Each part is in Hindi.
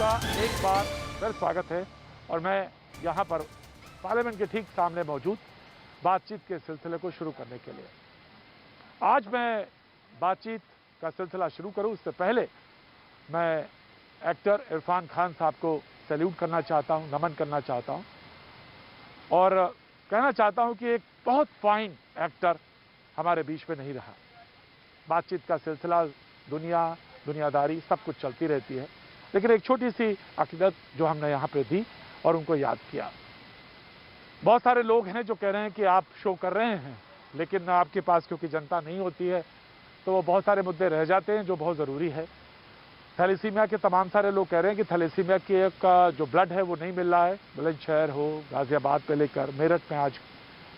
सबका एक बार फिर स्वागत है और मैं यहाँ पर पार्लियामेंट के ठीक सामने मौजूद बातचीत के सिलसिले को शुरू करने के लिए। आज मैं बातचीत का सिलसिला शुरू करूं उससे पहले मैं एक्टर इरफान खान साहब को सैल्यूट करना चाहता हूं, नमन करना चाहता हूं और कहना चाहता हूं कि एक बहुत फाइन एक्टर हमारे बीच में नहीं रहा। बातचीत का सिलसिला दुनियादारी सब कुछ चलती रहती है, लेकिन एक छोटी सी अकीदत जो हमने यहाँ पे दी और उनको याद किया। बहुत सारे लोग हैं जो कह रहे हैं कि आप शो कर रहे हैं लेकिन आपके पास क्योंकि जनता नहीं होती है तो वो बहुत सारे मुद्दे रह जाते हैं जो बहुत ज़रूरी है। थैलेसीमिया के तमाम सारे लोग कह रहे हैं कि थैलेसीमिया के का जो ब्लड है वो नहीं मिल रहा है। बुलंदशहर हो, गाज़ियाबाद पे लेकर मेरठ में आज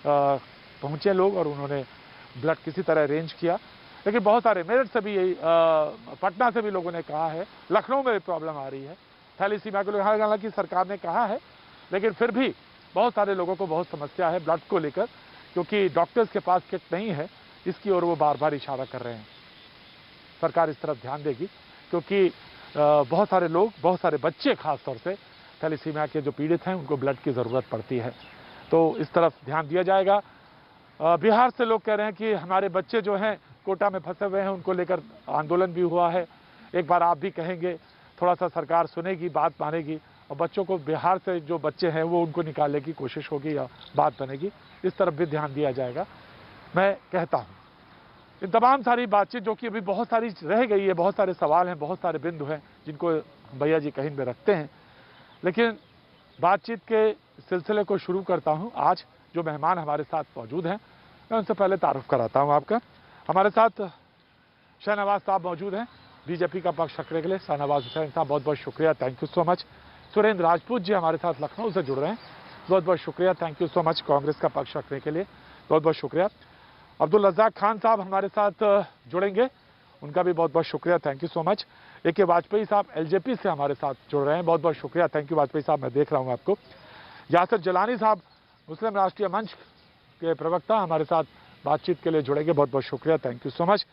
पहुँचे लोग और उन्होंने ब्लड किसी तरह अरेंज किया, लेकिन बहुत सारे मेरठ से भी पटना से भी लोगों ने कहा है, लखनऊ में भी प्रॉब्लम आ रही है थैलेसीमिया को लेकर। हालांकि सरकार ने कहा है लेकिन फिर भी बहुत सारे लोगों को बहुत समस्या है ब्लड को लेकर, क्योंकि डॉक्टर्स के पास किट नहीं है, इसकी ओर वो बार बार इशारा कर रहे हैं। सरकार इस तरफ ध्यान देगी क्योंकि बहुत सारे लोग, बहुत सारे बच्चे खासतौर से थैलेसीमिया के जो पीड़ित हैं उनको ब्लड की ज़रूरत पड़ती है, तो इस तरफ ध्यान दिया जाएगा। बिहार से लोग कह रहे हैं कि हमारे बच्चे जो हैं कोटा में फंसे हुए हैं, उनको लेकर आंदोलन भी हुआ है। एक बार आप भी कहेंगे, थोड़ा सा सरकार सुनेगी, बात मानेगी और बच्चों को, बिहार से जो बच्चे हैं वो उनको निकालने की कोशिश होगी या बात बनेगी, इस तरफ भी ध्यान दिया जाएगा। मैं कहता हूँ इन तमाम सारी बातचीत जो कि अभी बहुत सारी रह गई है, बहुत सारे सवाल हैं, बहुत सारे बिंदु हैं जिनको भैया जी कहीं में रखते हैं, लेकिन बातचीत के सिलसिले को शुरू करता हूँ। आज जो मेहमान हमारे साथ मौजूद हैं मैं उनसे पहले तारुफ कराता हूँ आपका। हमारे साथ शाहनवाज साहब मौजूद हैं बीजेपी का पक्ष रखने के लिए। शाहनवाज हुसैन साहब बहुत बहुत शुक्रिया, thank you so much. Surendra Rajput ji हमारे साथ लखनऊ से जुड़ रहे हैं, बहुत बहुत शुक्रिया, thank you so much Congress का पक्ष रखने के लिए, बहुत बहुत शुक्रिया। अब्दुल रज़ाक खान साहब हमारे साथ जुड़ेंगे, उनका भी बहुत बहुत शुक्रिया, thank you so much. AK Vajpayee साहब LJP से हमारे साथ जुड़ रहे हैं, बहुत बहुत शुक्रिया, थैंक यू वाजपेयी साहब, मैं देख रहा हूँ आपको। यासिर जलानी साहब मुस्लिम राष्ट्रीय मंच के प्रवक्ता हमारे साथ बातचीत के लिए जुड़ेंगे, बहुत बहुत शुक्रिया, thank you so much.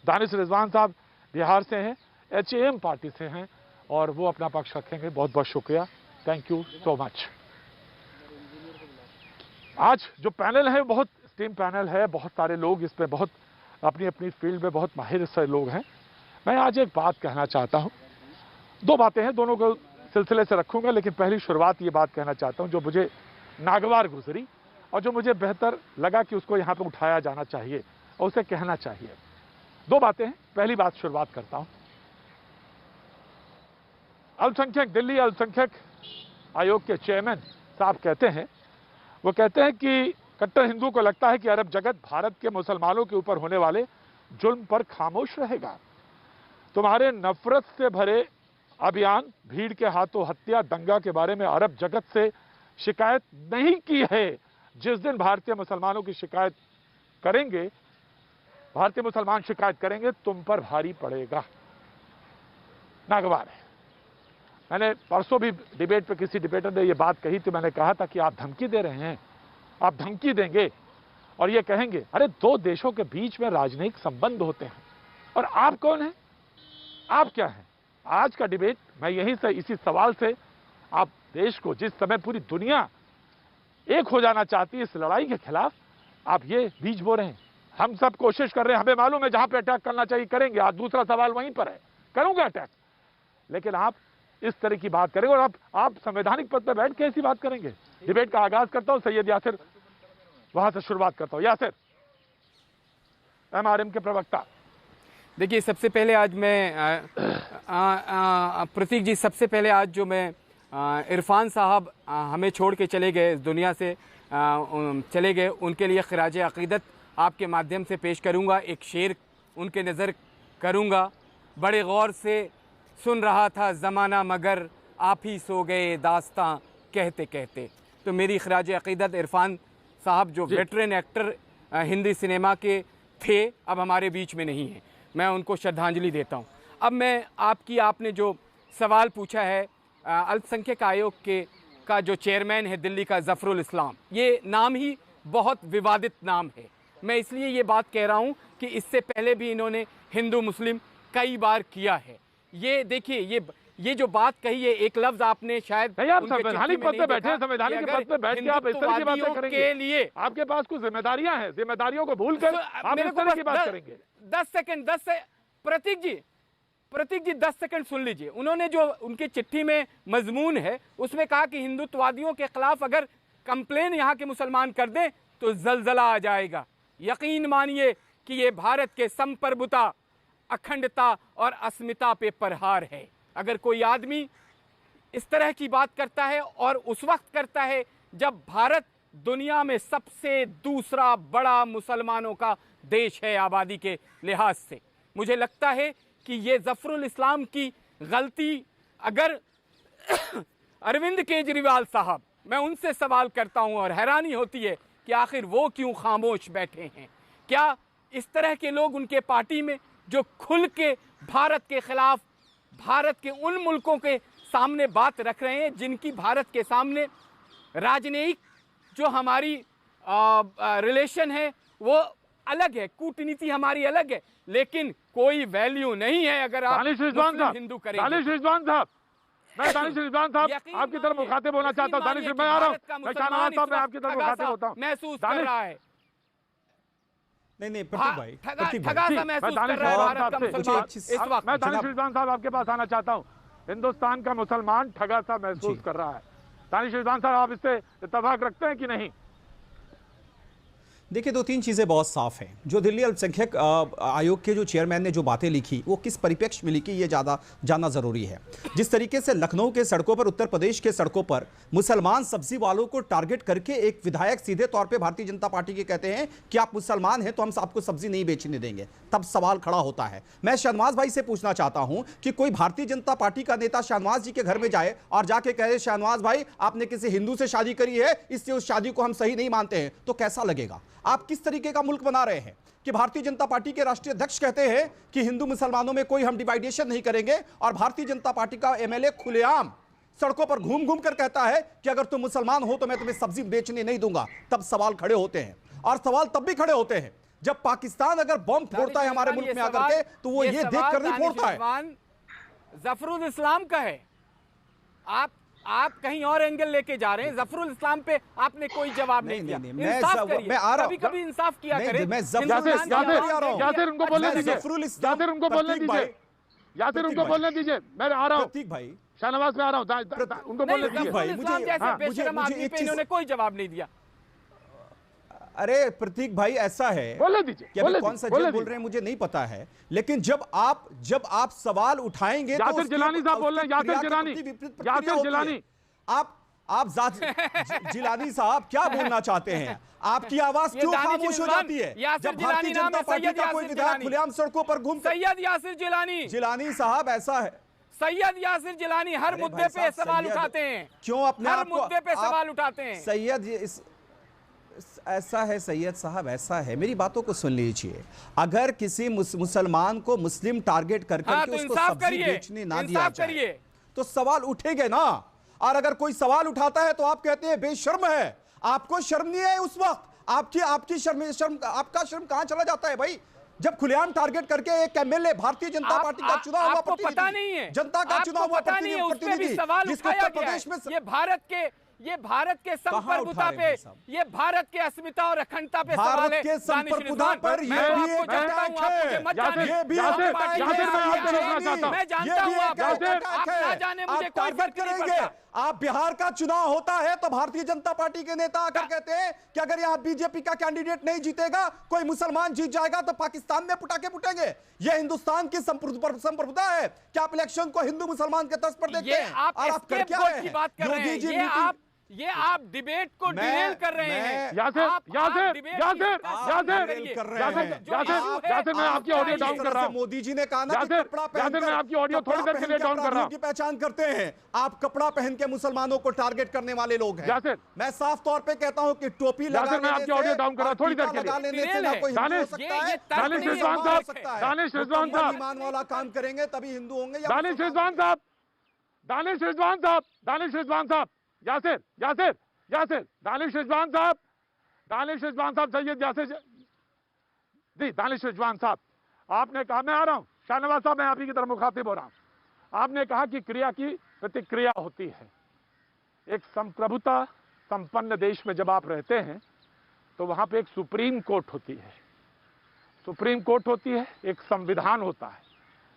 Danish Rizwan साहब बिहार से हैं, HAM पार्टी से हैं और वो अपना पक्ष रखेंगे, बहुत बहुत शुक्रिया, थैंक यू सो मच। आज जो पैनल है बहुत स्टीम पैनल है, बहुत सारे लोग इसमें बहुत अपनी अपनी फील्ड में बहुत माहिर से लोग हैं। मैं आज एक बात कहना चाहता हूँ, दो बातें हैं, दोनों को सिलसिले से रखूंगा, लेकिन पहली शुरुआत ये बात कहना चाहता हूँ जो मुझे नागवार गुजरी और जो मुझे बेहतर लगा कि उसको यहाँ पे उठाया जाना चाहिए और उसे कहना चाहिए। दो बातें हैं, पहली बात शुरुआत करता हूं। अल्पसंख्यक, दिल्ली अल्पसंख्यक आयोग के चेयरमैन साहब कहते हैं, वो कहते हैं कि कट्टर हिंदू को लगता है कि अरब जगत भारत के मुसलमानों के ऊपर होने वाले जुल्म पर खामोश रहेगा। तुम्हारे नफरत से भरे अभियान, भीड़ के हाथों हत्या, दंगा के बारे में अरब जगत से शिकायत नहीं की है। जिस दिन भारतीय मुसलमानों की शिकायत करेंगे, भारतीय मुसलमान शिकायत करेंगे, तुम पर भारी पड़ेगा। नागवार है। मैंने परसों भी डिबेट पे किसी डिबेटर ने ये बात कही थी, मैंने कहा था कि आप धमकी दे रहे हैं, आप धमकी देंगे और ये कहेंगे अरे दो देशों के बीच में राजनयिक संबंध होते हैं और आप कौन हैं, आप क्या हैं। आज का डिबेट मैं यहीं से, इसी सवाल से, आप देश को, जिस समय पूरी दुनिया एक हो जाना चाहती है इस लड़ाई के खिलाफ, आप ये बीज बो रहे हैं। हम सब कोशिश कर रहे हैं, हमें मालूम है जहां पे अटैक करना चाहिए करेंगे, आज दूसरा सवाल वहीं पर है, करूंगा अटैक, लेकिन आप इस तरह की बात करेंगे और आप संवैधानिक पद पर बैठ के ऐसी बात करेंगे। डिबेट का आगाज करता हूं, सैयद यासिर वहां से शुरुआत करता हूं। यासिर, MRM के प्रवक्ता। देखिए, सबसे पहले आज मैं प्रतीक जी, सबसे पहले आज जो मैं इरफान साहब हमें छोड़ के चले गए, इस दुनिया से चले गए, उनके लिए खिराज अक़ीदत आपके माध्यम से पेश करूंगा। एक शेर उनके नज़र करूंगा। बड़े गौर से सुन रहा था ज़माना, मगर आप ही सो गए दास्तां कहते कहते। तो मेरी खिराज अक़ीदत इरफान साहब जो वेटरन एक्टर हिंदी सिनेमा के थे, अब हमारे बीच में नहीं हैं, मैं उनको श्रद्धांजलि देता हूं। अब मैं आपने जो सवाल पूछा है, अल्पसंख्यक आयोग का जो चेयरमैन है दिल्ली का, ज़फ़रुल इस्लाम, ये नाम ही बहुत विवादित नाम है। मैं इसलिए ये बात कह रहा हूँ कि इससे पहले भी इन्होंने हिंदू मुस्लिम कई बार किया है। ये देखिए, ये जो बात कही है, एक लफ्ज आपने शायद नहीं, आप उनके चिट्ठी संवैधानिक में पद पे नहीं बैठे हैं, देखा संवैधानिक कि के अगर पद पे बैठ के आप इस तरह की बातें हिंदुत्ववादियों करेंगे। के लिए आपके पास कुछ जिम्मेदारियां हैं, जिम्मेदारियों को भूल कर आप मेरे इस को तरह की बस बात करेंगे। 10 सेकंड, प्रतीक जी 10 सेकंड सुन लीजिए। उन्होंने जो उनकी चिट्ठी में मजमून है उसमें कहा कि हिंदुत्ववादियों के खिलाफ अगर कंप्लेन यहाँ के मुसलमान कर दें तो जलजला आ जाएगा। यकीन मानिए कि ये भारत के संप्रभुता, अखंडता और अस्मिता पे प्रहार है। अगर कोई आदमी इस तरह की बात करता है और उस वक्त करता है जब भारत दुनिया में सबसे दूसरा बड़ा मुसलमानों का देश है आबादी के लिहाज से, मुझे लगता है कि ये जफरुल इस्लाम की गलती, अगर अरविंद केजरीवाल साहब, मैं उनसे सवाल करता हूं और हैरानी होती है कि आखिर वो क्यों खामोश बैठे हैं। क्या इस तरह के लोग उनके पार्टी में जो खुल के भारत के खिलाफ, भारत के उन मुल्कों के सामने बात रख रहे हैं जिनकी भारत के सामने राजनयिक जो हमारी रिलेशन है वो अलग है, कूटनीति हमारी अलग है, लेकिन कोई वैल्यू नहीं है अगर आप मुस्लिम हिंदू करेंगे। दानिश रिजवान साहब, मैं दानिश रिजवान साहब आपकी तरफ मुखातिब होना चाहता हूँ। दानिश, मैं आ रहा हूँ, मैं शाहनवाज साहब, मैं आपकी तरफ मुखातिब होता हूँ। महसूस कर रहा है, नहीं प्रतीक भाई, ठगा सा महसूस कर रहा है भारत का मुसलमान इस वक्त। मैं दानिश रिजवान साहब आपके पास आना चाहता हूँ। हिंदुस्तान का मुसलमान ठगा सा महसूस कर रहा है। दानिश रिजवान साहब, आप इससे इत्तेफाक रखते हैं कि नहीं? देखिए, दो तीन चीज़ें बहुत साफ हैं। जो दिल्ली अल्पसंख्यक आयोग के जो चेयरमैन ने जो बातें लिखी वो किस परिप्रेक्ष्य में लिखी ये ज़्यादा जानना ज़रूरी है। जिस तरीके से लखनऊ के सड़कों पर, उत्तर प्रदेश के सड़कों पर मुसलमान सब्जी वालों को टारगेट करके एक विधायक सीधे तौर पे भारतीय जनता पार्टी के कहते हैं कि आप मुसलमान हैं तो हम आपको सब्जी नहीं बेचने देंगे, तब सवाल खड़ा होता है। मैं शाहनवाज भाई से पूछना चाहता हूं कि कोई भारतीय जनता पार्टी का नेता शाहनवाज जी के घर में जाए और जाके कहे शाहनवाज भाई आपने किसी हिंदू से शादी करी है, इसलिए उस शादी को हम सही नहीं मानते हैं, तो कैसा लगेगा? आप किस तरीके का मुल्क बना रहे हैं कि भारतीय जनता पार्टी के राष्ट्रीय अध्यक्ष कहते हैं कि हिंदू मुसलमानों में कोई हम डिवाइडेशन नहीं करेंगे, और भारतीय जनता पार्टी का एमएलए खुलेआम सड़कों पर घूम घूम कर कहता है कि अगर तुम मुसलमान हो तो मैं तुम्हें सब्जी बेचने नहीं दूंगा। तब सवाल खड़े होते हैं, और सवाल तब भी खड़े होते हैं जब पाकिस्तान अगर बम फोड़ता है हमारे मुल्क में आकर के, तो वो ये देखकर नहीं फोड़ता है। जफरुल इस्लाम का है, आप कहीं और एंगल लेके जा रहे हैं। जफरुल इस्लाम पे आपने कोई जवाब नहीं दिया। इंसाफ करिए, मैं आ रहा हूं, कभी इंसाफ किया करें। मैं यासिर उनको बोलने दीजिए, यासिर उनको बोलने दीजिए, यासिर उनको बोलने दीजिए। मैं आ रहा हूं, प्रतीक भाई, शाहनवाज में आ रहा हूं, उनको बोलने दीजिए। मुझे इन्होंने कोई जवाब नहीं दिया। अरे प्रतीक भाई, ऐसा है, बोलने दीजिए, कि अभी कौन सा जेल बोल रहे हैं मुझे नहीं पता है, लेकिन जब आप सवाल उठाएंगे तो यासिर जिलानी साहब बोल रहे हैं, यासिर जिलानी, यासिर जिलानी, आप जिलानी साहब क्या बोलना चाहते हैं? आपकी आवाज क्यों खामोश हो जाती है जब भारतीय जनता पार्टी का कोई विधायक खुलेआम सड़कों पर घूम? सैयद यासिर जिलानी साहब, ऐसा है, सैयद यासिर जिलानी हर मुद्दे पे सवाल उठाते हैं। क्यों अपने हर मुद्दे पे सवाल उठाते हैं सैयद? ऐसा है सैयद साहब, ऐसा है, मेरी बातों को सुन लीजिए। अगर किसी मुसलमान को मुस्लिम टारगेट करके तो उसको सब्जी बेचने ना दिया जाए तो सवाल उठेंगे ना। और अगर कोई सवाल उठाता है तो आप कहते हैं बेशर्म है। आपको शर्म नहीं है उस वक्त? आपकी शर्म आपका शर्म कहां चला जाता है भाई, जब खुलेआम टारगेट करके एक एमएलए भारतीय जनता पार्टी का चुनाव हुआ प्रतिनिधि, जनता का चुनाव हुआ प्रतिनिधि, जिसको उत्तर प्रदेश में ये भारत के संप्रभुता पे, ये भारत के अस्मिता और अखंडता पे सवाल है। भारत के संप्रभुता पर ये भी एक अटैक है। मैं जानता हूं आप ना जाने, मुझे कोई फर्क नहीं पड़ता। आप बिहार का चुनाव होता है तो भारतीय जनता पार्टी के नेता आकर कहते हैं कि अगर यहाँ बीजेपी का कैंडिडेट नहीं जीतेगा, कोई मुसलमान जीत जाएगा तो पाकिस्तान में पटाखे फूटेंगे। यह हिंदुस्तान की संप्रभुता है कि आप इलेक्शन को हिंदू मुसलमान के तर्ज पर देखते हैं। और आप क्या की बात कर रहे हैं? ये आप डिबेट को डिरेल कर रहे हैं। यासिर, मैं आपकी ऑडियो डाउन कर रहा हूं। मोदी जी ने कहा ना कि कपड़ा पहन, मैं आपकी ऑडियो थोड़ी देर के लिए डाउन कर रहा हूं। की पहचान करते हैं आप, कपड़ा पहन के मुसलमानों को टारगेट करने वाले लोग हैं। यासिर, मैं साफ तौर पे कहता हूं कि टोपी लगा मैं आपकी ऑडियो डाउन कर रहा हूं थोड़ी देर के लिए। दानिश रिजवान साहब ईमान वाला काम करेंगे तभी हिंदू होंगे। दानिश रिजवान साहब, यासिर, दानिश रिजवान साहब, सैयद यासिर जी, दानिश रिजवान साहब, आपने कहा, मैं आ रहा हूं, शाहनवाज साहब, मैं आप ही की तरफ मुखातिब हो रहा हूं। आपने कहा कि क्रिया की प्रतिक्रिया होती है। एक संप्रभुता संपन्न देश में जब आप रहते हैं तो वहां पे एक सुप्रीम कोर्ट होती है, सुप्रीम कोर्ट होती है, एक संविधान होता है,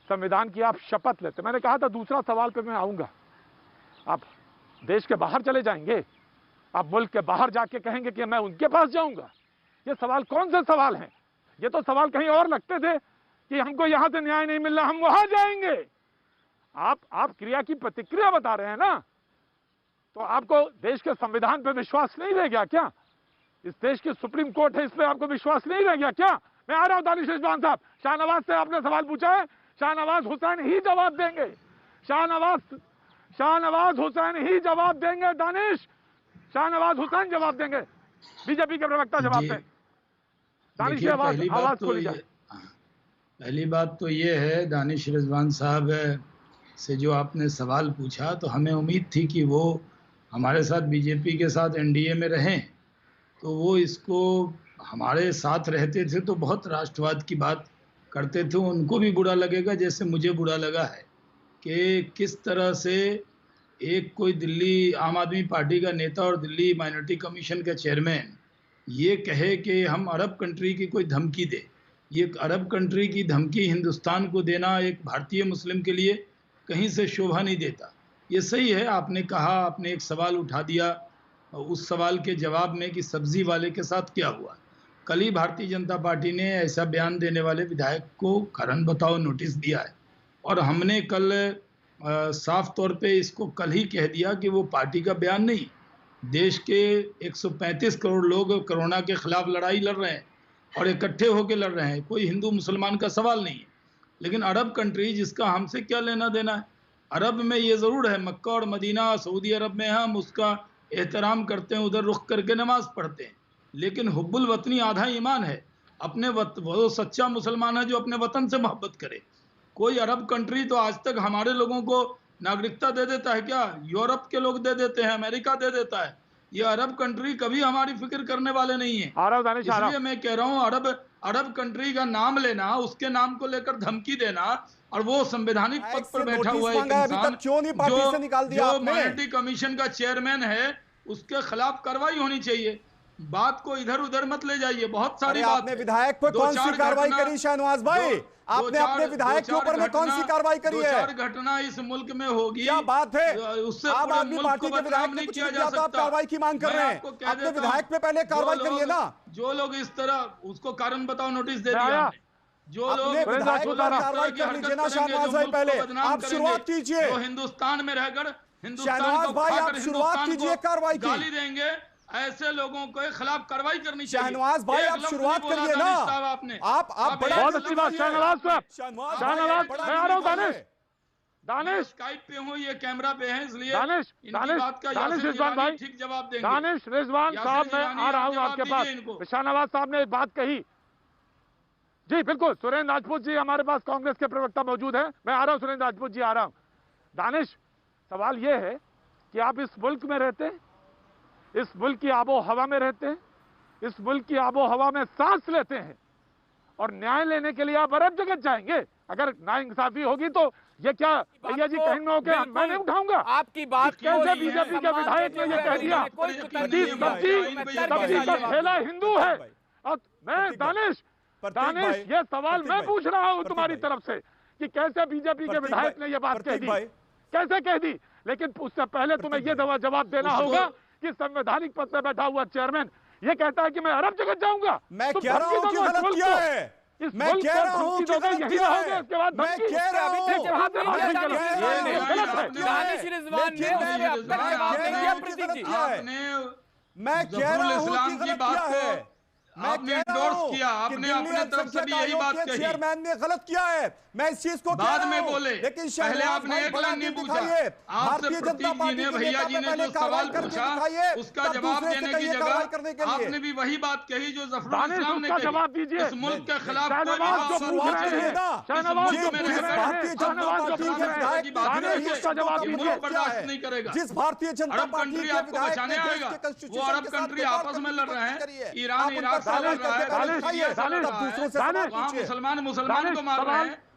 संविधान की आप शपथ लेते। मैंने कहा था दूसरा सवाल पे मैं आऊंगा। आप देश के बाहर चले जाएंगे, आप मुल्क के बाहर जाके कहेंगे कि मैं उनके पास जाऊंगा। ये सवाल कौन से सवाल हैं? ये तो सवाल कहीं और लगते थे कि हमको यहां से न्याय नहीं मिल रहा, हम वहां जाएंगे। आप क्रिया की प्रतिक्रिया बता रहे हैं ना, तो आपको देश के संविधान पे विश्वास नहीं रह गया क्या? इस देश की सुप्रीम कोर्ट है, इस पे आपको विश्वास नहीं रह गया क्या? मैं आ रहा हूं दानिश रिजवान साहब। शाहनवाज से आपने सवाल पूछा है, शाहनवाज हुसैन ही जवाब देंगे। शाहनवाज हुसैन ही जवाब देंगे। दानिश, शाहनवाज हुसैन जवाब देंगे, बीजेपी के प्रवक्ता जवाब दें। दानिश की आवाज खोली जाए। पहली बात तो ये है, दानिश रिजवान साहब से जो आपने सवाल पूछा, तो हमें उम्मीद थी कि वो हमारे साथ बीजेपी के साथ एनडीए में रहें, तो वो इसको हमारे साथ रहते थे तो बहुत राष्ट्रवाद की बात करते थे। उनको भी बुरा लगेगा जैसे मुझे बुरा लगा है कि किस तरह से एक कोई दिल्ली आम आदमी पार्टी का नेता और दिल्ली माइनॉरिटी कमीशन का चेयरमैन ये कहे कि हम अरब कंट्री की कोई धमकी दे। ये अरब कंट्री की धमकी हिंदुस्तान को देना एक भारतीय मुस्लिम के लिए कहीं से शोभा नहीं देता। ये सही है, आपने कहा, आपने एक सवाल उठा दिया उस सवाल के जवाब में कि सब्जी वाले के साथ क्या हुआ। कल ही भारतीय जनता पार्टी ने ऐसा बयान देने वाले विधायक को कारण बताओ नोटिस दिया है, और हमने कल साफ तौर पे इसको कल ही कह दिया कि वो पार्टी का बयान नहीं, देश के 135 करोड़ लोग कोरोना के खिलाफ लड़ाई लड़ रहे हैं और इकट्ठे होकर लड़ रहे हैं। कोई हिंदू मुसलमान का सवाल नहीं है। लेकिन अरब कंट्री जिसका हमसे क्या लेना देना है? अरब में ये ज़रूर है, मक्का और मदीना सऊदी अरब में हम उसका एहतराम करते हैं, उधर रुख करके नमाज पढ़ते हैं, लेकिन हुब्बुल वतनी आधा ईमान है। अपने वो सच्चा मुसलमान है जो अपने वतन से मोहब्बत करे। कोई अरब कंट्री तो आज तक हमारे लोगों को नागरिकता दे देता है क्या? यूरोप के लोग दे देते हैं, अमेरिका दे देता है। ये अरब कंट्री कभी हमारी फिक्र करने वाले नहीं है। इसलिए मैं कह रहा हूँ अरब कंट्री का नाम लेना, उसके नाम को लेकर धमकी देना, और वो संवैधानिक पद पर बैठा हुआ एक इंसान जो माइनॉरिटी कमीशन का चेयरमैन है, उसके खिलाफ कार्रवाई होनी चाहिए। बात को इधर उधर मत ले जाइए। बहुत सारी बात आपने विधायक पर कौन सी कार्रवाई करी शाहनवाज भाई? आपने अपने विधायक के ऊपर में कौन सी कार्रवाई करी है? 2-4 घटना इस मुल्क में होगी, क्या बात है? उससे आप आदमी पार्टी के विधायक नहीं ने किया कुछ जा किया तो आप सकता। कार्रवाई की मांग कर रहे हैं। अपने विधायक पे पहले कार्रवाई करिए ना। जो लोग इस तरह, उसको कारण बताओ नोटिस दे दिया, जो लोग विधायक पर कार्रवाई कर लीजिए ना शाहनवाज भाई। पहले आप शुरुआत कीजिए। जो हिंदुस्तान में रहकर शाहनवाज भाई आप शुरुआत कीजिए कार्रवाई की। गाली देंगे, ऐसे लोगों के खिलाफ कार्रवाई करनी चाहिए। शाहनवाज भाई आप शुरुआत करिए ना। आप बड़ा बहुत अच्छी बात शाहनवाज साहब। शाहनवाज, मैं आ रहा हूं। दानिश स्काइप पे हूँ, ये कैमरा पे है, इसलिए दानिश रिजवान भाई, ठीक जवाब देंगे। दानिश रिजवान साहब, मैं आ रहा हूँ आपके पास। शाहनवाज साहब ने एक बात कही, जी बिल्कुल। सुरेंद्र राजपूत जी हमारे पास कांग्रेस के प्रवक्ता मौजूद है, मैं आ रहा हूँ। सुरेंद्र राजपूत जी आ रहा हूँ। दानिश, सवाल ये है कि आप इस मुल्क में रहते हैं, इस मुल्क की आबो हवा में रहते हैं, इस मुल्क की आबो हवा में सांस लेते हैं, और न्याय लेने के लिए आप अरब जगत जाएंगे। अगर नाइंसाफी होगी तो ये क्या भैया जी कहेंगे हो क्या? मैं नहीं उठाऊंगा आपकी बात। कैसे बीजेपी के विधायक ने ये कह दिया सब्जी का ठेला हिंदू है? और मैं दानिश, ये सवाल मैं पूछ रहा हूँ तुम्हारी तरफ से कि कैसे बीजेपी के विधायक ने ये बात कह दी, कैसे कह दी? लेकिन उससे पहले तुम्हें ये जवाब देना होगा कि संवैधानिक पद पर बैठा हुआ चेयरमैन ये कहता है कि मैं अरब जगत जाऊंगा। मैं कह रहा हूं कि गलत किया है। मैं कह रहा हूं कि गलत किया है। उसके बाद मैं कह रहा हूं दानिश रिजवान ने अपना जवाब नहीं दिया। प्रतीक जी, मैं कह रहा हूं कि गलत किया है। आपने इंडोर्स किया, आपने अपने तरफ से भी यही बात कही। चेयरमैन ने गलत किया है, मैं इस चीज को बाद में बोले, लेकिन पहले आपने एक लाइन नहीं पूछा। आपसे प्रतीक जी ने, भैया जी ने जो सवाल पूछा उसका जवाब देने की जगह आपने भी वही बात कही जो जफरुल इस्लाम ने कही। इस मुल्क के खिलाफ बर्दाश्त नहीं करेगा। जिस भारतीय जनता पार्टी कंट्री आपको बचाने आएगा, वो अरब कंट्री आपस में लड़ रहे हैं, ईरान इराक से लड़ रहा है, मुसलमान को मार रहे हैं,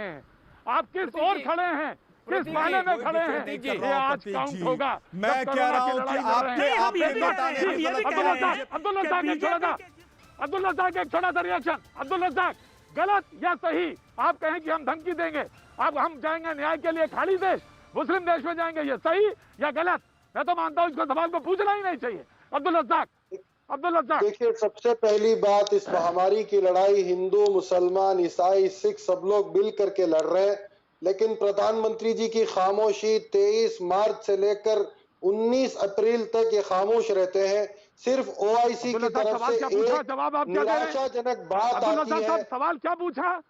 रहे हैं, आप किस ओर खड़े हैं, किस मायने में खड़े हैं, ये आज काउंट होगा। मैं कह रहा हूं कि अब्दुल रज़ाक एक छोटा सा रिएक्शन। अब्दुल रज़ाक, गलत या सही, आप कहें कि हम धमकी देंगे, अब हम जाएंगे न्याय के लिए खाली देश, मुस्लिम देश में जाएंगे, ये सही या गलत? मैं तो मानता हूं इसको सवाल को पूछना ही नहीं चाहिए। अब्दुल रज्जाक, देखिए, सबसे पहली बात, इस महामारी की लड़ाई हिंदू, मुसलमान, ईसाई, सिख सब लोग मिल करके लड़ रहे हैं, लेकिन प्रधानमंत्री जी की खामोशी 23 मार्च से लेकर 19 अप्रैल तक ये खामोश रहते हैं। सिर्फ ओआईसी की तरफ से एक निराशाजनक बात आती है। सवाल क्या पूछा?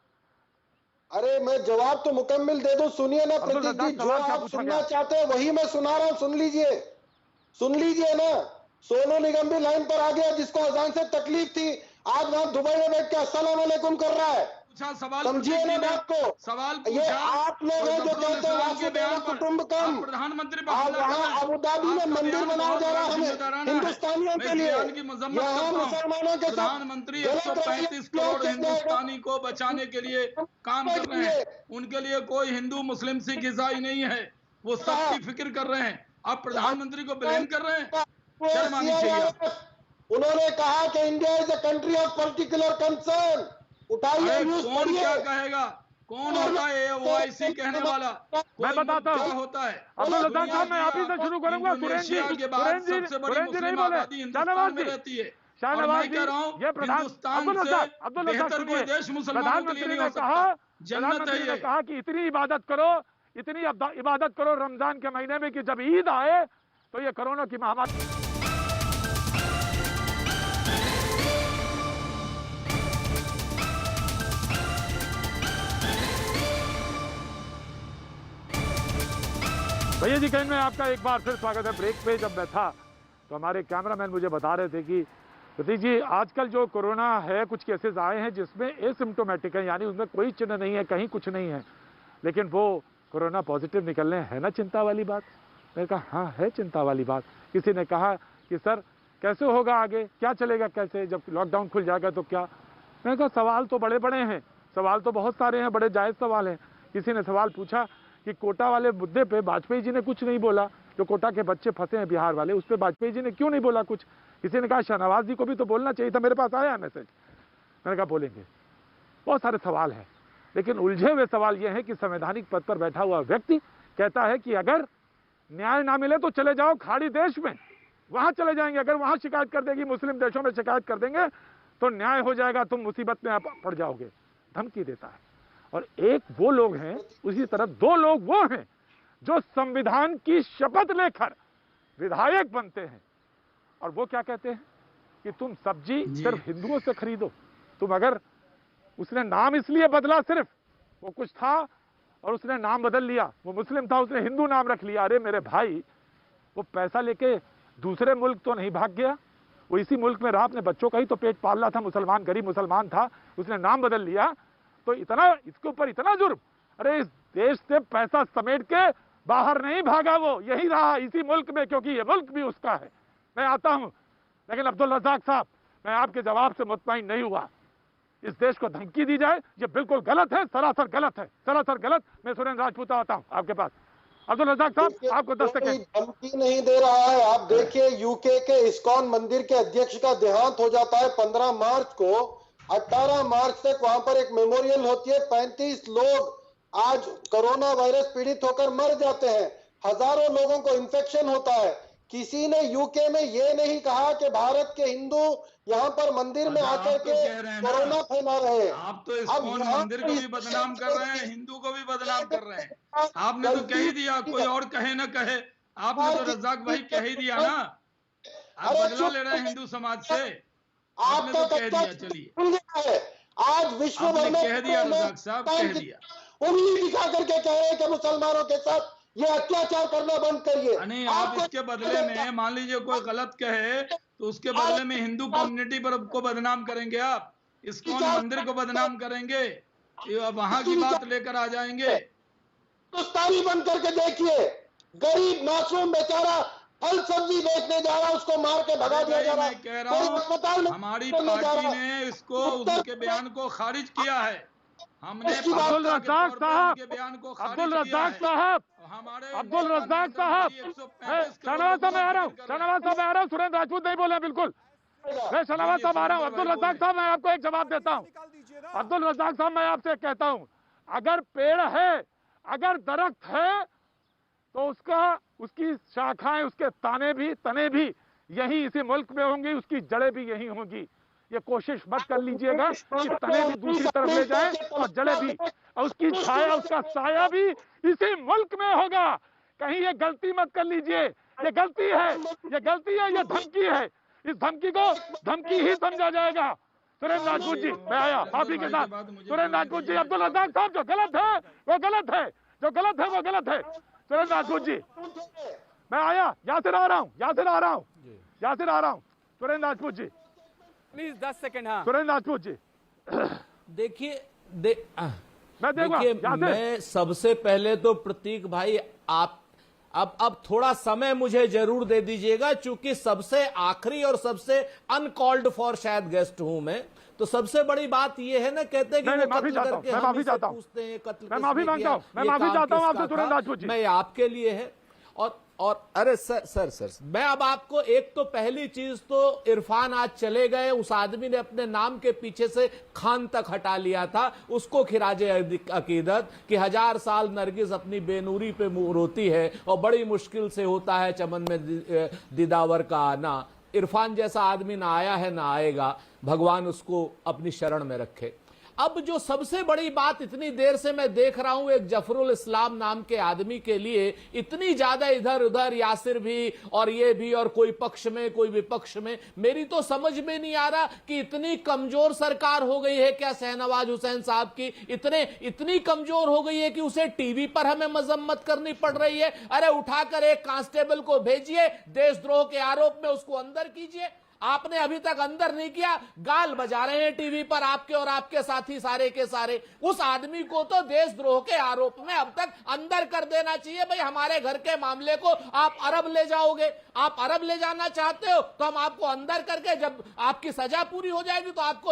अरे मैं जवाब तो मुकम्मल दे दूं, सुनिए ना प्रतीक जी, जो आप सुनना चाहते हैं वही मैं सुना रहा हूं, सुन लीजिए ना। सोनू निगम भी लाइन पर आ गया, जिसको अजान से तकलीफ थी, आज वहां दुबई में बैठ के अस्सलाम वालेकुम कर रहा है। समझिए ना बात को। ये आप लोग हैं जो कहते हैं वासुदेव कुटुंबकम। प्रधानमंत्री वहाँ अबू धाबी में मंदिर बनाया जा रहा है हिंदुस्तानियों के लिए, यहाँ मुसलमानों के साथ प्रधानमंत्री 135 करोड़ हिंदुस्तानी को बचाने के लिए काम कर रहे हैं। उनके लिए कोई हिंदू, मुस्लिम, सिख, ईसाई नहीं है, वो सबकी फिक्र कर रहे हैं। आप प्रधानमंत्री को ब्लेम कर रहे हैं, शर्म आनी चाहिए। उन्होंने कहा कि India is a country of particular concern. उठाइए, कौन क्या कहेगा? कौन होता है ओआईसी कहने वाला? मैं बताता हूँ क्या होता है। अब्दुल रज्जाक साहब, मैं आप ही से शुरू करूंगा। इंडोनेशिया के बाद सबसे बड़ी मुस्लिम आबादी हिंदुस्तान में रहती है। और मैं कह रहा हूँ हिंदुस्तान से बेहतर कोई देश मुसलमानों के लिए नहीं हो सकता। जन्नत है ये। कहा कि इतनी इबादत करो रमजान के महीने में कि जब ईद आए तो ये कोरोना की महामारी। भैया जी कहीं में आपका एक बार फिर स्वागत है। ब्रेक पे जब मैं था तो हमारे कैमरामैन मुझे बता रहे थे कि प्रतीक जी, आजकल जो कोरोना है, कुछ केसेस आए हैं जिसमें एसिम्प्टोमेटिक है, यानी उसमें कोई चिन्ह नहीं है, कहीं कुछ नहीं है, लेकिन वो कोरोना पॉजिटिव निकलने हैं ना चिंता वाली बात। मैंने कहा हाँ है चिंता वाली बात। किसी ने कहा कि सर कैसे होगा आगे, क्या चलेगा, कैसे जब लॉकडाउन खुल जाएगा तो क्या। मैंने कहा सवाल तो बड़े बड़े हैं, सवाल तो बहुत सारे हैं, बड़े जायज़ सवाल हैं। किसी ने सवाल पूछा कि कोटा वाले मुद्दे पे वाजपेयी जी ने कुछ नहीं बोला, जो कोटा के बच्चे फंसे हैं बिहार वाले, उस पर वाजपेयी जी ने क्यों नहीं बोला कुछ। किसी ने कहा शाहनवाज जी को भी तो बोलना चाहिए था, मेरे पास आया मैसेज। मैंने कहा बोलेंगे। बहुत सारे सवाल हैं, लेकिन उलझे हुए सवाल यह है कि संवैधानिक पद पर बैठा हुआ व्यक्ति कहता है कि अगर न्याय ना मिले तो चले जाओ खाड़ी देश में, वहां चले जाएंगे, अगर वहां शिकायत कर देगी, मुस्लिम देशों में शिकायत कर देंगे तो न्याय हो जाएगा, तुम मुसीबत में पड़ जाओगे, धमकी देता है। और एक वो लोग हैं, उसी तरफ दो लोग वो हैं जो संविधान की शपथ लेकर विधायक बनते हैं, और वो क्या कहते हैं कि तुम सब्जी सिर्फ हिंदुओं से खरीदो। तुम अगर, उसने नाम इसलिए बदला, सिर्फ वो कुछ था और उसने नाम बदल लिया, वो मुस्लिम था उसने हिंदू नाम रख लिया। अरे मेरे भाई, वो पैसा लेके दूसरे मुल्क तो नहीं भाग गया, वो इसी मुल्क में रहा, अपने बच्चों का ही तो पेट पाल रहा था, मुसलमान, गरीब मुसलमान था, उसने नाम बदल लिया तो इतना, इसके ऊपर इतना जुर्म। अरे इस देश से पैसा समेट के बाहर नहीं भागा, वो यही रहा इसी मुल्क में, क्योंकि ये मुल्क भी उसका है। मैं आता हूं, लेकिन अब्दुल रज्जाक साहब, मैं आपके जवाब से मुतमईन नहीं हुआ। इस देश को धमकी दी जाए, ये बिल्कुल गलत है, सरासर गलत है, सरासर गलत। मैं सुरेंद्र राजपूत आता हूं आपके पास। अब्दुल रज्जाक साहब, आपको 10 सेकंड। धमकी नहीं दे रहा है। आप देखिए, यूके के इस्कॉन मंदिर के अध्यक्ष का देहांत हो जाता है 15 मार्च को। 18 मार्च तक वहां पर एक मेमोरियल होती है, 35 लोग आज कोरोना वायरस पीड़ित होकर मर जाते हैं, हजारों लोगों को इन्फेक्शन होता है। किसी ने यूके में ये नहीं कहा कि भारत के हिंदू यहाँ पर मंदिर में आकर के कोरोना फैला रहे हैं। आप तो इस्कॉन मंदिर को भी बदनाम कर रहे हैं, हिंदू को भी बदनाम कर रहे हैं। आपने तो कह ही दिया, कोई और कहे न कहे, आपने तो रज्जाक भाई कह ही दिया ना। आप बदला ले रहे हैं हिंदू समाज से, आपने तो कह दिया। चलिए, आज विश्व भर में कह दिया, रज्जाक साहब कह दिया, उंगली दिखा करके कह रहे हैं कि मुसलमानों के साथ ये अत्याचार करना बंद करिए। नहीं, आप इसके बदले में मान लीजिए कोई गलत कहे तो उसके बदले में हिंदू कम्युनिटी पर को बदनाम करेंगे, आप इस्कॉन मंदिर को बदनाम करेंगे, वहां की बात लेकर आ जाएंगे। हिंदुस्तानी बन करके देखिए, गरीब मासूम बेचारा फल सब्जी बेचने जा रहा है, उसको मार के भगा दिया जा रहा है। मैं कह रहा हूँ हमारी पार्टी ने इसको, उनके बयान को खारिज किया है। हमने अब्दुल रज्जाक साहब, बयान को अब्दुल रज्जाक साहब, अब्दुल रज्जाक साहब, शाहनवाज साहब मैं आ रहा हूँ, शाहनवाज साहब मैं आ रहा हूँ, सुरेंद्र राजपूत नहीं बोले बिल्कुल। मैं शाहनवाज साहब आ रहा हूँ। अब्दुल रज्जाक साहब, मैं आपको एक जवाब देता हूँ। अब्दुल रज्जाक साहब, मैं आपसे कहता हूँ, अगर पेड़ है, अगर दरख्त है तो उसकी शाखाएं, उसके तने भी यही इसी मुल्क में होंगी, उसकी जड़ें भी यही होंगी। ये कोशिश मत कर लीजिएगा कि तने भी दूसरी तरफ ले जाएं और जड़ें भी, और उसकी छाया, उसका साया भी इसी मुल्क में होगा। कहीं ये गलती मत कर लीजिए, ये गलती है, ये धमकी है। इस धमकी को धमकी ही समझा जाएगा। सुरेंद्र राजपूत जी, मैं आया माफी के साथ। सुरेंद्र राजपूत जी, अब्दुल रज़ाक साहब, जो गलत है वो गलत है, जो गलत है वो गलत है। सुरेंद्र राजपूत जी, मैं आया, यासिर आ रहा हूँ। सुरेंद्र राजपूत जी प्लीज 10 सेकंड। हाँ सुरेंद्र राजपूत जी, देखिए मैं मैं सबसे पहले तो प्रतीक भाई, आप अब थोड़ा समय मुझे जरूर दे दीजिएगा, चूंकि सबसे आखिरी और सबसे अनकॉल्ड फॉर शायद गेस्ट हूं मैं, तो सबसे बड़ी बात यह है ना, कहते हैं कि मैं माफी चाहता हूं, मैं माफी चाहता हूं, मैं माफी मांगता हूं, मैं माफी चाहता हूं आपसे सुरेंद्र राजपूत जी। मैं आपके लिए है और अरे सर मैं अब आपको एक तो पहली चीज तो इरफान आज चले गए, उस आदमी ने अपने नाम के पीछे से खान तक हटा लिया था, उसको खिराजे अकीदत कि 1000 साल नरगिस अपनी बेनूरी पे रोती है और बड़ी मुश्किल से होता है चमन में दीदावर का आना। इरफान जैसा आदमी ना आया है ना आएगा, भगवान उसको अपनी शरण में रखे। अब जो सबसे बड़ी बात इतनी देर से मैं देख रहा हूं, एक जफरुल इस्लाम नाम के आदमी के लिए इतनी ज्यादा इधर उधर, यासिर भी और ये भी, और कोई पक्ष में कोई विपक्ष में, मेरी तो समझ में नहीं आ रहा कि इतनी कमजोर सरकार हो गई है क्या शहनवाज हुसैन साहब की, इतनी कमजोर हो गई है कि उसे टीवी पर हमें मजम्मत करनी पड़ रही है। अरे उठाकर एक कांस्टेबल को भेजिए, देशद्रोह के आरोप में उसको अंदर कीजिए। आपने अभी तक अंदर नहीं किया, गाल बजा रहे हैं टीवी पर आपके और आपके साथी सारे के सारे। उस आदमी को तो देशद्रोह के आरोप में अब तक अंदर कर देना चाहिए। भाई हमारे घर के मामले को आप अरब ले जाओगे, आप अरब ले जाना चाहते हो तो हम आपको अंदर करके, जब आपकी सजा पूरी हो जाएगी तो आपको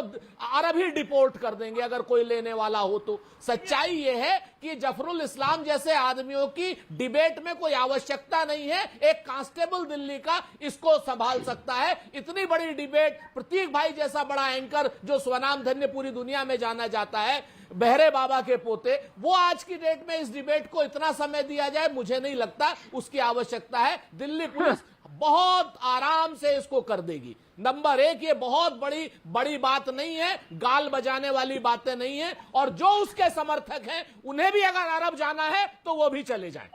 अरब ही डिपोर्ट कर देंगे अगर कोई लेने वाला हो तो। सच्चाई यह है कि जफरुल इस्लाम जैसे आदमियों की डिबेट में कोई आवश्यकता नहीं है, एक कांस्टेबल दिल्ली का इसको संभाल सकता है। इतनी बड़ी डिबेट, प्रतीक भाई जैसा बड़ा एंकर जो स्वनाम धन्य पूरी दुनिया में जाना जाता है, बहरे बाबा के पोते, वो आज की डेट में इस डिबेट को इतना समय दिया जाए, मुझे नहीं लगता उसकी आवश्यकता है। दिल्ली पुलिस बहुत आराम से इसको कर देगी। नंबर 1, ये बहुत बड़ी बात नहीं है, गाल बजाने वाली बातें नहीं है, और जो उसके समर्थक हैं उन्हें भी अगर अरब जाना है तो वो भी चले जाएं।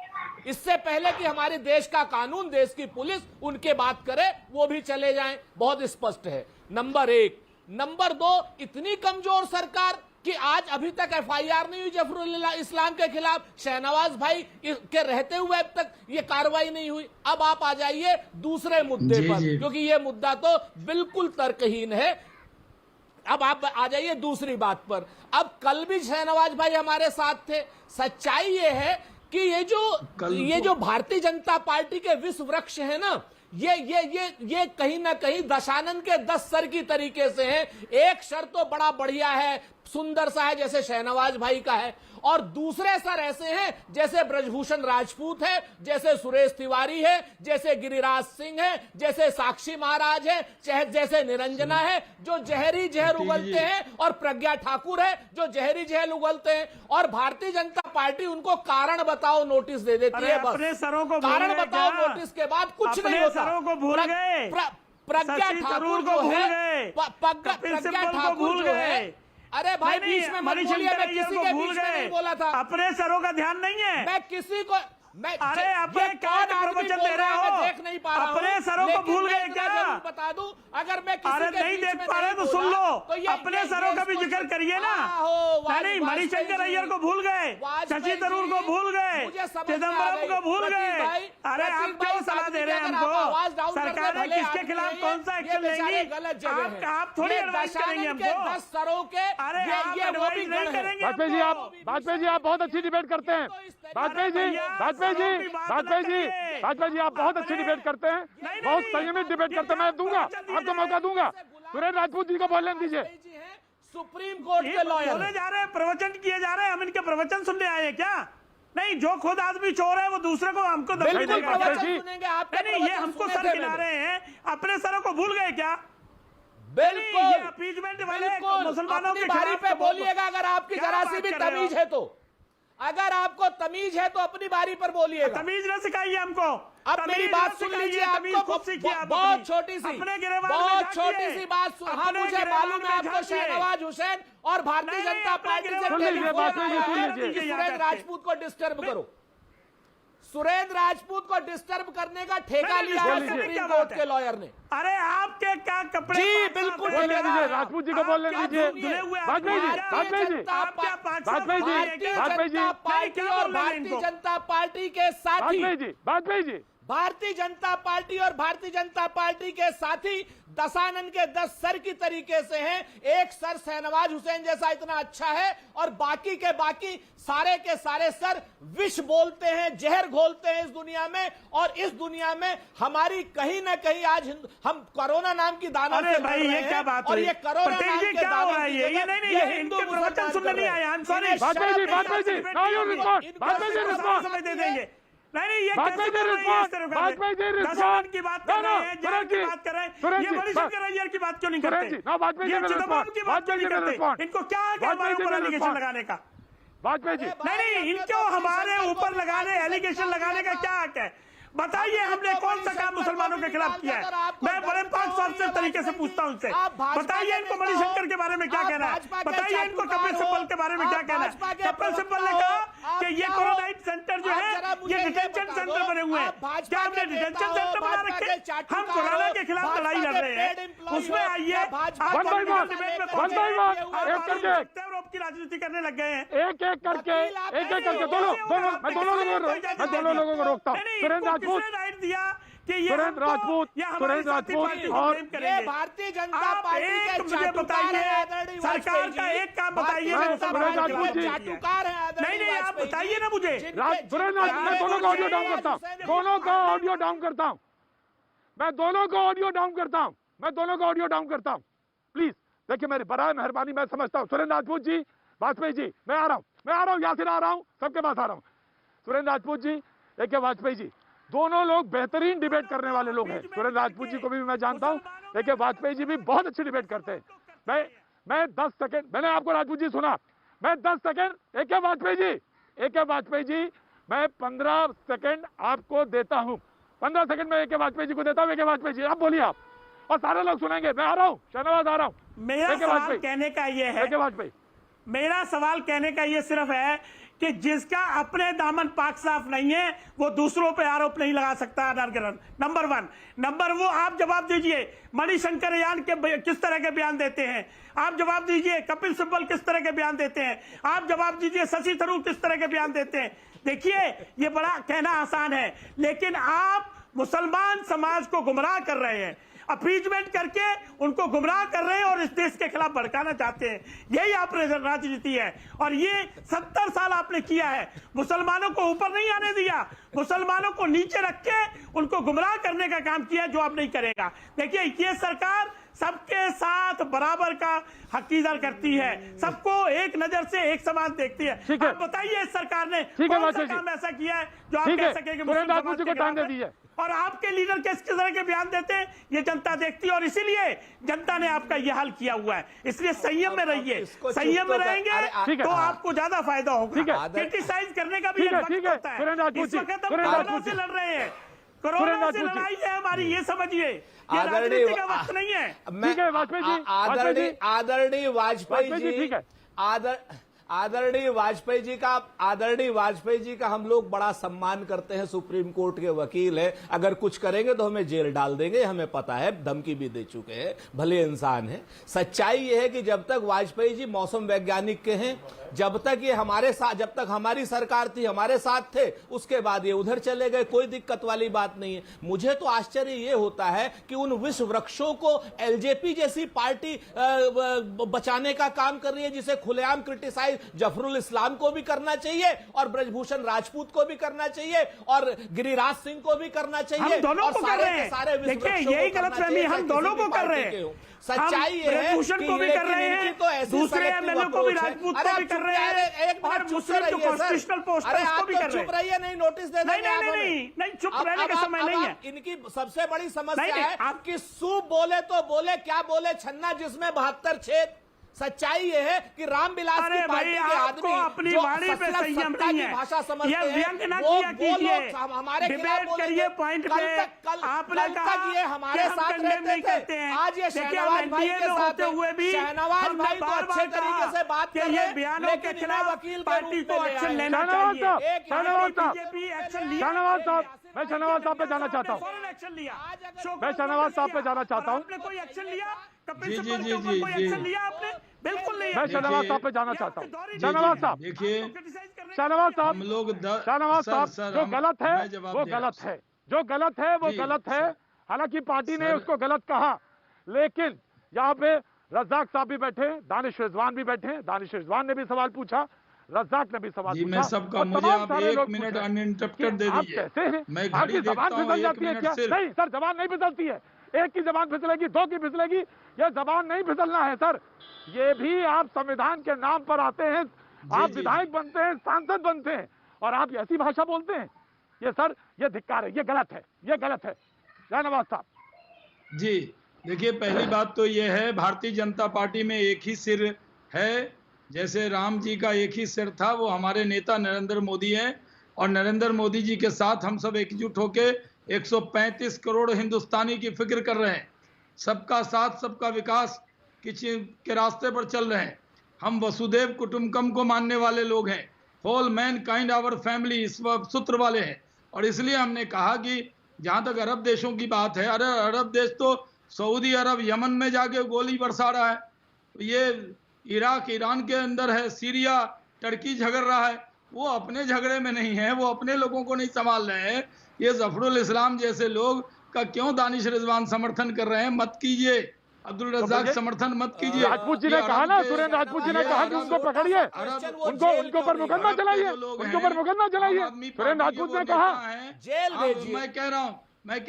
इससे पहले कि हमारे देश का कानून, देश की पुलिस उनके बात करे, वो भी चले जाएं, बहुत स्पष्ट है। नंबर 1। नंबर 2, इतनी कमजोर सरकार कि आज अभी तक एफआईआर नहीं हुई जफरुल इस्लाम के खिलाफ, शहनवाज भाई के रहते हुए अब तक ये कार्रवाई नहीं हुई। अब आप आ जाइए दूसरे मुद्दे पर, क्योंकि ये मुद्दा तो बिल्कुल तर्कहीन है। अब आप आ जाइए दूसरी बात पर। अब कल भी शहनवाज भाई हमारे साथ थे। सच्चाई ये है कि ये जो भारतीय जनता पार्टी के विश्व वृक्ष है ना, ये कहीं ना कहीं दशानन के 10 सर की तरीके से है। एक सर तो बड़ा बढ़िया है, सुंदर सा है, जैसे शहनवाज भाई का है, और दूसरे सर ऐसे हैं जैसे ब्रजभूषण राजपूत है, जैसे सुरेश तिवारी है, जैसे गिरिराज सिंह है, जैसे साक्षी महाराज है, जैसे निरंजना है, जो जहरी जहर उगलते हैं, और प्रज्ञा ठाकुर है जो जहरी जहर उगलते हैं। और भारतीय जनता पार्टी उनको कारण बताओ नोटिस दे देती है। अपने सरों को कारण बताओ नोटिस के बाद कुछ नहीं होता। सरों को भूल गए, प्रज्ञा ठाकुर जो है, प्रज्ञा ठाकुर जो है, अरे भाई बीच में मत बोलिए, मैं किसी के बीच में नहीं बोला था। अपने सरों का ध्यान नहीं है, मैं किसी को, मैं अरे अपने क्या प्रवचन दे रहे हो, देख नहीं पा रहा हूं, अपने सरों को भूल गए क्या? बता दूं, अगर मैं किसी अरे नहीं देख पा रहे तो सुन लो, अपने सरों का भी जिक्र करिए ना। नहीं, मणिशंकर अय्यर को भूल गए, शशि थरूर को भूल गए, चिदम्बरम को भूल गए। अरे आप क्यों सलाह दे रहे हैं हमको? सरकार ने किसके खिलाफ कौन सा एक्शन लेंगी? आप थोड़ी एडवाइस करेंगे हमको। 10 सरों के, अरे आप एडवाइस नहीं करेंगे। वाजपेयी जी आप बहुत अच्छी डिबेट करते हैं। वाजपेयी जी आप बहुत अच्छी डिबेट करते हैं, बहुत संयमित डिबेट करते हैं। मैं दूंगा आपको मौका दूंगा। सुरेंद्र राजपूत जी को बोलने दीजिए। सुप्रीम कोर्ट के लॉयर बोले जा रहे हैं, प्रवचन किए जा रहे हैं, हम इनके प्रवचन सुनने आए हैं क्या? नहीं, जो खुद आदमी चोर है वो दूसरे को हमको धमकी देगा। नहीं, ये हमको सर खिला रहे हैं, अपने सरों को भूल गए क्या? बिल्कुल, ये अपीजमेंट वाले मुसलमानों के बारी पे बोलिएगा अगर आपकी जरा सी भी तमीज है तो। अगर आपको तमीज है तो अपनी बारी पर बोलिएगा। तमीज न सिखाइए हमको। अब मेरी बात सुन लीजिए, आपको बहुत छोटी सी बात हाँ, मुझे मालूम है आपको शहनवाज हुसैन और भारतीय जनता पार्टी से टेलीफोन आया है कि सुरेंद्र राजपूत को डिस्टर्ब करो। सुरेंद्र राजपूत को डिस्टर्ब करने का ठेका लिया है सुप्रीम कोर्ट के लॉयर ने। अरे आपके क्या कपड़े? जी बिल्कुल, राजपूत जी को बोलने दीजिए। वाजपेयी जी, भारतीय जनता पार्टी के साथी भारतीय जनता पार्टी और भारतीय जनता पार्टी के साथी दशानन के 10 सर की तरीके से हैं। एक सर शहनवाज हुसैन जैसा इतना अच्छा है और बाकी के बाकी सारे के सारे सर विष बोलते हैं, जहर घोलते हैं इस दुनिया में। और इस दुनिया में हमारी कहीं ना कहीं आज हम कोरोना नाम की दानव से लड़ रहे हैं। क्या बात और ये कोरोना नाम के दानव ये हिंदू प्रवचन सुनने नहीं आया। दे देंगे। नहीं, ये दशानन की बात कर रहे हैं, जहर की बात कर रहे हैं, ये मणिशंकर अय्यर की बात क्यों नहीं करते? ये चिदंबरम की बात क्यों नहीं करते? इनको क्या है हमारे ऊपर एलिगेशन लगाने का? वाजपेयी जी, नहीं, इनको हमारे ऊपर लगाने एलिगेशन लगाने का क्या हक है? बताइए, हमने कौन सा काम मुसलमानों के खिलाफ किया है? मैं बड़े 5 से तरीके से पूछता हूं उनसे। बताइए इनको मणिशंकर के बारे में क्या कहना है? बताइए इनको कपिल सिब्बल के बारे में क्या कहना है? कपिल सिब्बल ने कहा कि ये कोरोना सेंटर जो है ये डिटेंशन सेंटर बने हुए हैं। क्या हमने डिटेंशन सेंटर बना रखे? हम कोरोना के खिलाफ लड़ाई लड़ रहे हैं, उसमें आइए की राजनीति करने लग गए हैं। एक एक करके दोनों लोगों को रोकता हूँ। सुरेंद्र राइट दिया कि ये सुरेंद्र राजपूत और ये भारतीय जनता पार्टी के मुझे बताइए, सरकार का एक काम बताइए। नहीं, आप बताइए ना मुझे। सुरेंद्र राजपूत, मैं दोनों का ऑडियो डाउन करता हूँ, दोनों का ऑडियो डाउन करता हूँ, मैं दोनों का ऑडियो डाउन करता हूँ, प्लीज देखिए, मेरी बराए मेहरबानी, मैं समझता हूँ। सुरेंद्र राजपूत जी, वाजपेयी जी, मैं आ रहा हूँ, यासिर आ रहा हूँ, सबके पास आ रहा हूँ। सुरेंद्र राजपूत जी, एक वाजपेयी जी, दोनों लोग बेहतरीन डिबेट करने वाले लोग हैं। सुरेंद्र राजपूत जी को भी मैं जानता हूं, लेकिन वाजपेयी जी भी बहुत अच्छी डिबेट करते हैं। मैं 10 सेकंड, मैंने आपको राजपूत जी सुना, मैं 10 सेकंड, एक वाजपेयी जी, मैं 15 सेकंड आपको देता हूं, 15 सेकंड में एक वाजपेयी जी को देता हूं। वाजपेयी जी, आप बोलिए आप, और सारे लोग सुनेंगे। मैं आ रहा हूं, शहनवाज आ रहा हूं। मेरा सवाल कहने का ये है, वाजपेयी, मेरा सवाल कहने का ये सिर्फ है कि जिसका अपने दामन पाक साफ नहीं है वो दूसरों पे आरोप नहीं लगा सकता। नंबर 1। नंबर वो आप जवाब दीजिए, मणिशंकर अय्यर के किस तरह के बयान देते हैं? आप जवाब दीजिए, कपिल सिब्बल किस तरह के बयान देते हैं? आप जवाब दीजिए, शशि थरूर किस तरह के बयान देते हैं? देखिए, ये बड़ा कहना आसान है, लेकिन आप मुसलमान समाज को गुमराह कर रहे हैं, अपीजमेंट करके उनको गुमराह कर रहे हैं और इस देश के खिलाफ भड़काना चाहते हैं। यही आप राजनीति है, और ये 70 साल आपने किया है। मुसलमानों को ऊपर नहीं आने दिया, मुसलमानों को नीचे रख के उनको गुमराह करने का काम किया, जो आप नहीं करेगा। देखिए, ये सरकार सबके साथ बराबर का हकीदार करती है, सबको एक नजर से एक समान देखती है। आप बताइए, इस सरकार ने कौन सा काम ऐसा किया है जो आप कह सकें कि मुस्लिम समाज के खिलाफ है? और आपके लीडर किस तरह के बयान देते हैं ये जनता देखती है, और इसीलिए जनता ने आपका ये हाल किया हुआ है। इसलिए संयम में रहिए, संयम में रहेंगे तो आपको ज्यादा फायदा होगा। क्रिटिसाइज करने का भी एक वक्त होता है। इस वक्त हम कोरोना से लड़ रहे हैं, कोरोना से लड़ाई है हमारी, ये समझिए, ये राजनीति का वक्त नहीं है। आदरणीय वाजपेयी जी का हम लोग बड़ा सम्मान करते हैं। सुप्रीम कोर्ट के वकील है, अगर कुछ करेंगे तो हमें जेल डाल देंगे, हमें पता है, धमकी भी दे चुके हैं, भले इंसान है। सच्चाई यह है कि जब तक वाजपेयी जी मौसम वैज्ञानिक के हैं, जब तक ये हमारे साथ, जब तक हमारी सरकार थी, हमारे साथ थे, उसके बाद ये उधर चले गए, कोई दिक्कत वाली बात नहीं है। मुझे तो आश्चर्य ये होता है कि उन विश्व वृक्षों को एलजेपी जैसी पार्टी बचाने का काम कर रही है, जिसे खुलेआम क्रिटिसाइज जफरुल इस्लाम को भी करना चाहिए और ब्रजभूषण राजपूत को भी करना चाहिए और गिरिराज सिंह को भी करना चाहिए। हम दोनों को कर रहे हैं। देखिए, यही गलतफहमी हम दोनों को कर रहे हैं। सच्चाई है ब्रजभूषण को भी कर रहे हैं, दूसरे एमएलए को भी, राजपूत को भी कर रहे हैं, एक बार मुस्लिम जो कॉन्स्टिट्यूशनल पोस्ट है उसको भी कर रहे हैं। चुप रहिए, नहीं नोटिस दे देंगे। नहीं, चुप रहने का समय नहीं है। इनकी सबसे बड़ी समस्या है कि सूप बोले तो बोले, क्या बोले छन्ना जिसमें 72 छेद। सच्चाई ये है कि रामविलास की पार्टी के आदमी अपनी जो वाणी पे सत्ता संयम की नहीं है, भाषा समझते ये हैं, व्यंग ना वो किया कीजिए, हमारे खिलाफ डिबेट बोलेंगे। करिए पॉइंट पे। आपने कहा कि ये हमारे साथ रहते थे, आज ये शहनवाज भाई के साथ हुए भी शहनवाज भाई तो अच्छे तरीके से बात कर रहे हैं, बयानों के लेकिन खिलाफ वकील के पार्टी रूप को में एक्शन ले लेना आए। चाहिए। शहनवाज साहब, बीजेपी एक्शन लिया, शहनवाज साहब, मैं शहनवाज साहब पे जाना चाहता हूँ। फौरन एक्शन लिया। मैं शहनवाज साहब पे जाना चाहता हूँ। आपने कोई एक्शन लिया? कपिल जी, सिब्बल जी, के ऊपर जी, कोई जी। एक्शन लिया आपने? बिल्कुल नहीं। मैं शहनवाज साहब पे जाना चाहता हूँ। शहनवाज साहब, देखिए, शहनवाज साहब, हम लोग शहनवाज साहब, जो गलत है मैं जवाब वो दे रहा गलत है, जो गलत है वो जी, गलत है। हालांकि पार्टी ने सर। उसको गलत कहा, लेकिन यहाँ पे रज़ाक साहब भी बैठे, दानिश रिजवान भी बैठे। दानिश रिजवान ने भी सवाल पूछा, रज़ाक ने भी सवाल जी, पूछा। मैं सबका और मुझे तमाम आप सारे 1 लोग मिनट पूछ रहे हैं अनइंटरप्टेड दे कि आप दीजिए। कैसे हैं? मैं आपकी घड़ी जबान देखता हूँ, फिसल 1 जाती है मिनट क्या? सिर्फ। नहीं सर, जबान नहीं फिसलती है। एक की जबान फिसलेगी, दो की फिसलेगी, ये जबान नहीं फिसलना है सर। ये भी आप संविधान के नाम पर आते हैं, आप जी, विधायक बनते हैं, सांसद बनते हैं, और आप ऐसी भाषा बोलते हैं। ये सर, ये धिक्कार है, ये गलत है, ये गलत है। शहनवाज साहब, जी, देखिए, पहली बात तो ये है, भारतीय जनता पार्टी में एक ही सिर है। जैसे राम जी का एक ही सिर था, वो हमारे नेता नरेंद्र मोदी हैं, और नरेंद्र मोदी जी के साथ हम सब एकजुट होके 135 करोड़ हिंदुस्तानी की फिक्र कर रहे हैं। सबका साथ, सबका विकास के रास्ते पर चल रहे हैं। हम वसुदेव कुटुंबकम को मानने वाले लोग हैं। Whole mankind our family, इस सूत्र वाले हैं। और इसलिए हमने कहा कि जहाँ तक अरब देशों की बात है, अरे अरब देश तो सऊदी अरब यमन में जाके गोली बरसा रहा है, ये इराक ईरान के अंदर है, सीरिया टर्की झगड़ रहा है, वो अपने झगड़े में नहीं है, वो अपने लोगों को नहीं संभाल रहे हैं। ये जफरुल इस्लाम जैसे लोग का क्यों दानिश रिजवान समर्थन कर रहे हैं? मत कीजिए। अब्दुल रज़ाक समर्थन मत कीजिए। राजपूत जी ने कहा ना, सुरेंद्र राजपूत जी ने कहा कि उनको पकड़िए, उनके ऊपर मुकदमा चलाइए, उनके ऊपर मुकदमा चलाइए। सुरेंद्र राजपूत ने कहा जेल भेजिए। मैं कह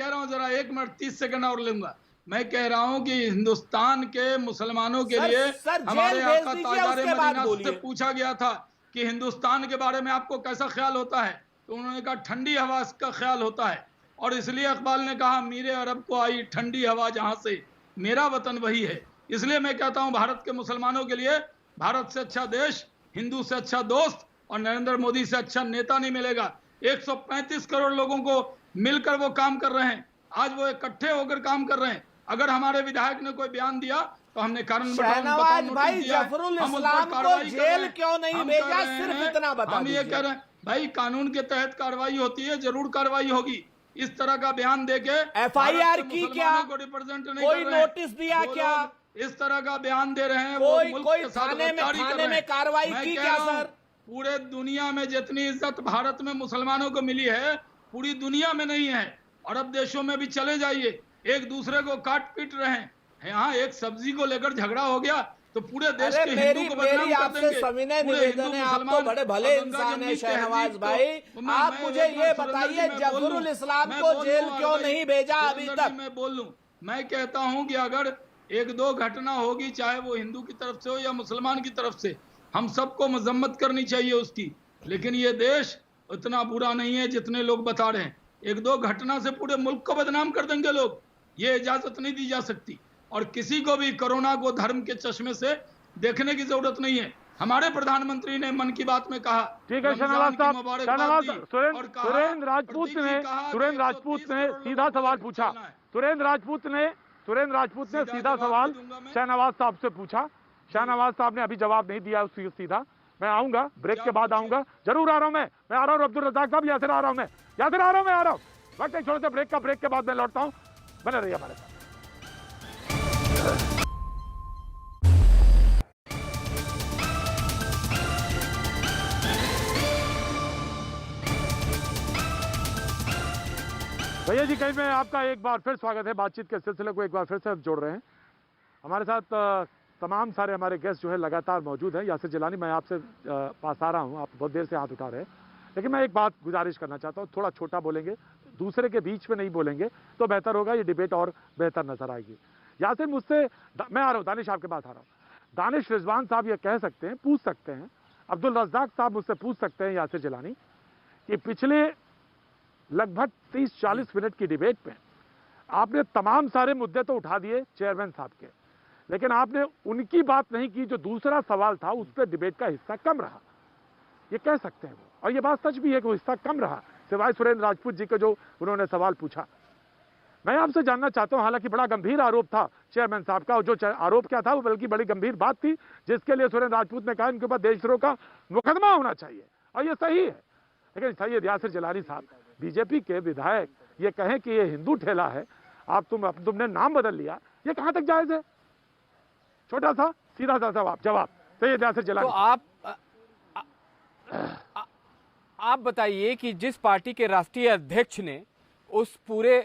रहा हूँ जरा 1 मिनट 30 सेकंड और लूंगा। मैं कह रहा हूँ कि हिंदुस्तान के मुसलमानों के लिए हमारे आका ताजदार मदीना से पूछा गया था कि हिंदुस्तान के बारे में आपको कैसा ख्याल होता है, तो उन्होंने कहा ठंडी हवा का ख्याल होता है। और इसलिए इकबाल ने कहा मीरे अरब को आई ठंडी हवा जहां से, मेरा वतन वही है। इसलिए मैं कहता हूं भारत के मुसलमानों के लिए भारत से अच्छा देश, हिंदू से अच्छा दोस्त और नरेंद्र मोदी से अच्छा नेता नहीं मिलेगा। 135 करोड़ लोगों को मिलकर वो काम कर रहे हैं, आज वो इकट्ठे होकर काम कर रहे हैं। अगर हमारे विधायक ने कोई बयान दिया तो हमने कारण शहनवाज भाई, जफरुल इस्लाम को जेल क्यों नहीं भेजा, सिर्फ इतना बता हम ये कह रहे हैं भाई, कानून के तहत कार्रवाई होती है, जरूर कार्रवाई होगी। इस तरह का बयान देके FIR की क्या, को रिप्रेजेंट नहीं कोई कर रहे हैं। नोटिस दिया वो क्या, लोग इस तरह का बयान दे रहे हैं, कोई वो मुल्क कोई के साथ थाने गद्दारी कर रहे में हैं। कार्रवाई मैं की कह क्या रहा हूं, सर? पूरे दुनिया में जितनी इज्जत भारत में मुसलमानों को मिली है, पूरी दुनिया में नहीं है। अरब देशों में भी चले जाइए, एक दूसरे को काट पीट रहे हैं। यहाँ एक सब्जी को लेकर झगड़ा हो गया तो पूरे देश के हिंदू को बदनाम कर आपसे देंगे। सविनय पूरे निवेदन हिंदू है, आप तो मुसलमान बड़े भले और गंगा इंसान जमुनी है शहनवाज तहजीब भाई, को- आप मैं मुझे एक बार ये सुरेंद्र बताइए जी, मैं बोल जफरुल लूं। इस्लाम मैं को बोल जेल लूं, क्यों और नहीं भेजा अभी सुरेंद्र जी, तक? मैं बोल लूं, मैं कहता हूं कि अगर 1-2 घटना होगी, चाहे वो हिंदू की तरफ से हो या मुसलमान की तरफ से, हम सबको मजम्मत करनी चाहिए उसकी। लेकिन ये देश उतना बुरा नहीं है जितने लोग बता रहे हैं। 1-2 घटना से पूरे मुल्क को बदनाम कर देंगे लोग, ये इजाजत नहीं दी जा सकती। और किसी को भी कोरोना को धर्म के चश्मे से देखने की जरूरत नहीं है। हमारे प्रधानमंत्री ने मन की बात में कहा, ठीक है शहनवाज साहब, शहनवाज सुरेंद्र राजपूत ने सीधा सवाल पूछा। सुरेंद्र राजपूत ने सीधा सवाल शहनवाज साहब से पूछा। शहनवाज साहब ने अभी जवाब नहीं दिया उसकी सीधा। मैं आऊंगा, ब्रेक के बाद आऊंगा, जरूर आ रहा हूं। मैं आ रहा हूं अब्दुल रज़ाक साहब, यासिर आ रहा हूं, मैं यासिर आ रहा हूं, मैं आ रहा हूं। वक्त एक छोटे से ब्रेक के बाद मैं लौटता हूं, बने रहिए हमारे साथ। भैया जी, कहीं में आपका एक बार फिर स्वागत है। बातचीत के सिलसिले को एक बार फिर से हम जोड़ रहे हैं। हमारे साथ तमाम सारे हमारे गेस्ट जो है लगातार मौजूद है। यासिर जिलानी, मैं आपसे पास आ रहा हूं, आप बहुत देर से हाथ उठा रहे हैं, लेकिन मैं एक बात गुजारिश करना चाहता हूं, थोड़ा छोटा बोलेंगे, दूसरे के बीच में नहीं बोलेंगे तो बेहतर होगा, ये डिबेट और बेहतर नजर आएगी। यासिर, मुझसे मैं आ रहा हूँ, दानिश आपके पास आ रहा हूँ। दानिश रिजवान साहब ये कह सकते हैं, पूछ सकते हैं, अब्दुल रज़ाक साहब मुझसे पूछ सकते हैं, यासिर जिलानी, कि पिछले लगभग 30-40 मिनट की डिबेट में आपने तमाम सारे मुद्दे तो उठा दिए चेयरमैन साहब के, लेकिन आपने उनकी बात नहीं की जो दूसरा सवाल था, उस पर डिबेट का हिस्सा कम रहा। ये कह सकते हैं वो, और ये बात सच भी है कि वो हिस्सा कम रहा, सिवाय सुरेंद्र राजपूत जी को जो उन्होंने सवाल पूछा। मैं आपसे जानना चाहता हूं, हालांकि बड़ा गंभीर आरोप था चेयरमैन साहब का, और जो आरोप क्या था वो बल्कि बड़ी गंभीर बात थी, जिसके लिए सुरेंद्र राजपूत ने कहा इनके ऊपर देशद्रोह का मुकदमा होना चाहिए, और ये सही है। लेकिन सैयद यासिर जिलानी साहब, बीजेपी के विधायक, ये कहें कि ये हिंदू ठेला है, तुमने नाम बदल लिया, ये कहां तक जायज है? छोटा सा सीधा सा जवाब सैयद यासिर जिलानी। तो आप बताइए कि जिस पार्टी के राष्ट्रीय अध्यक्ष ने उस पूरे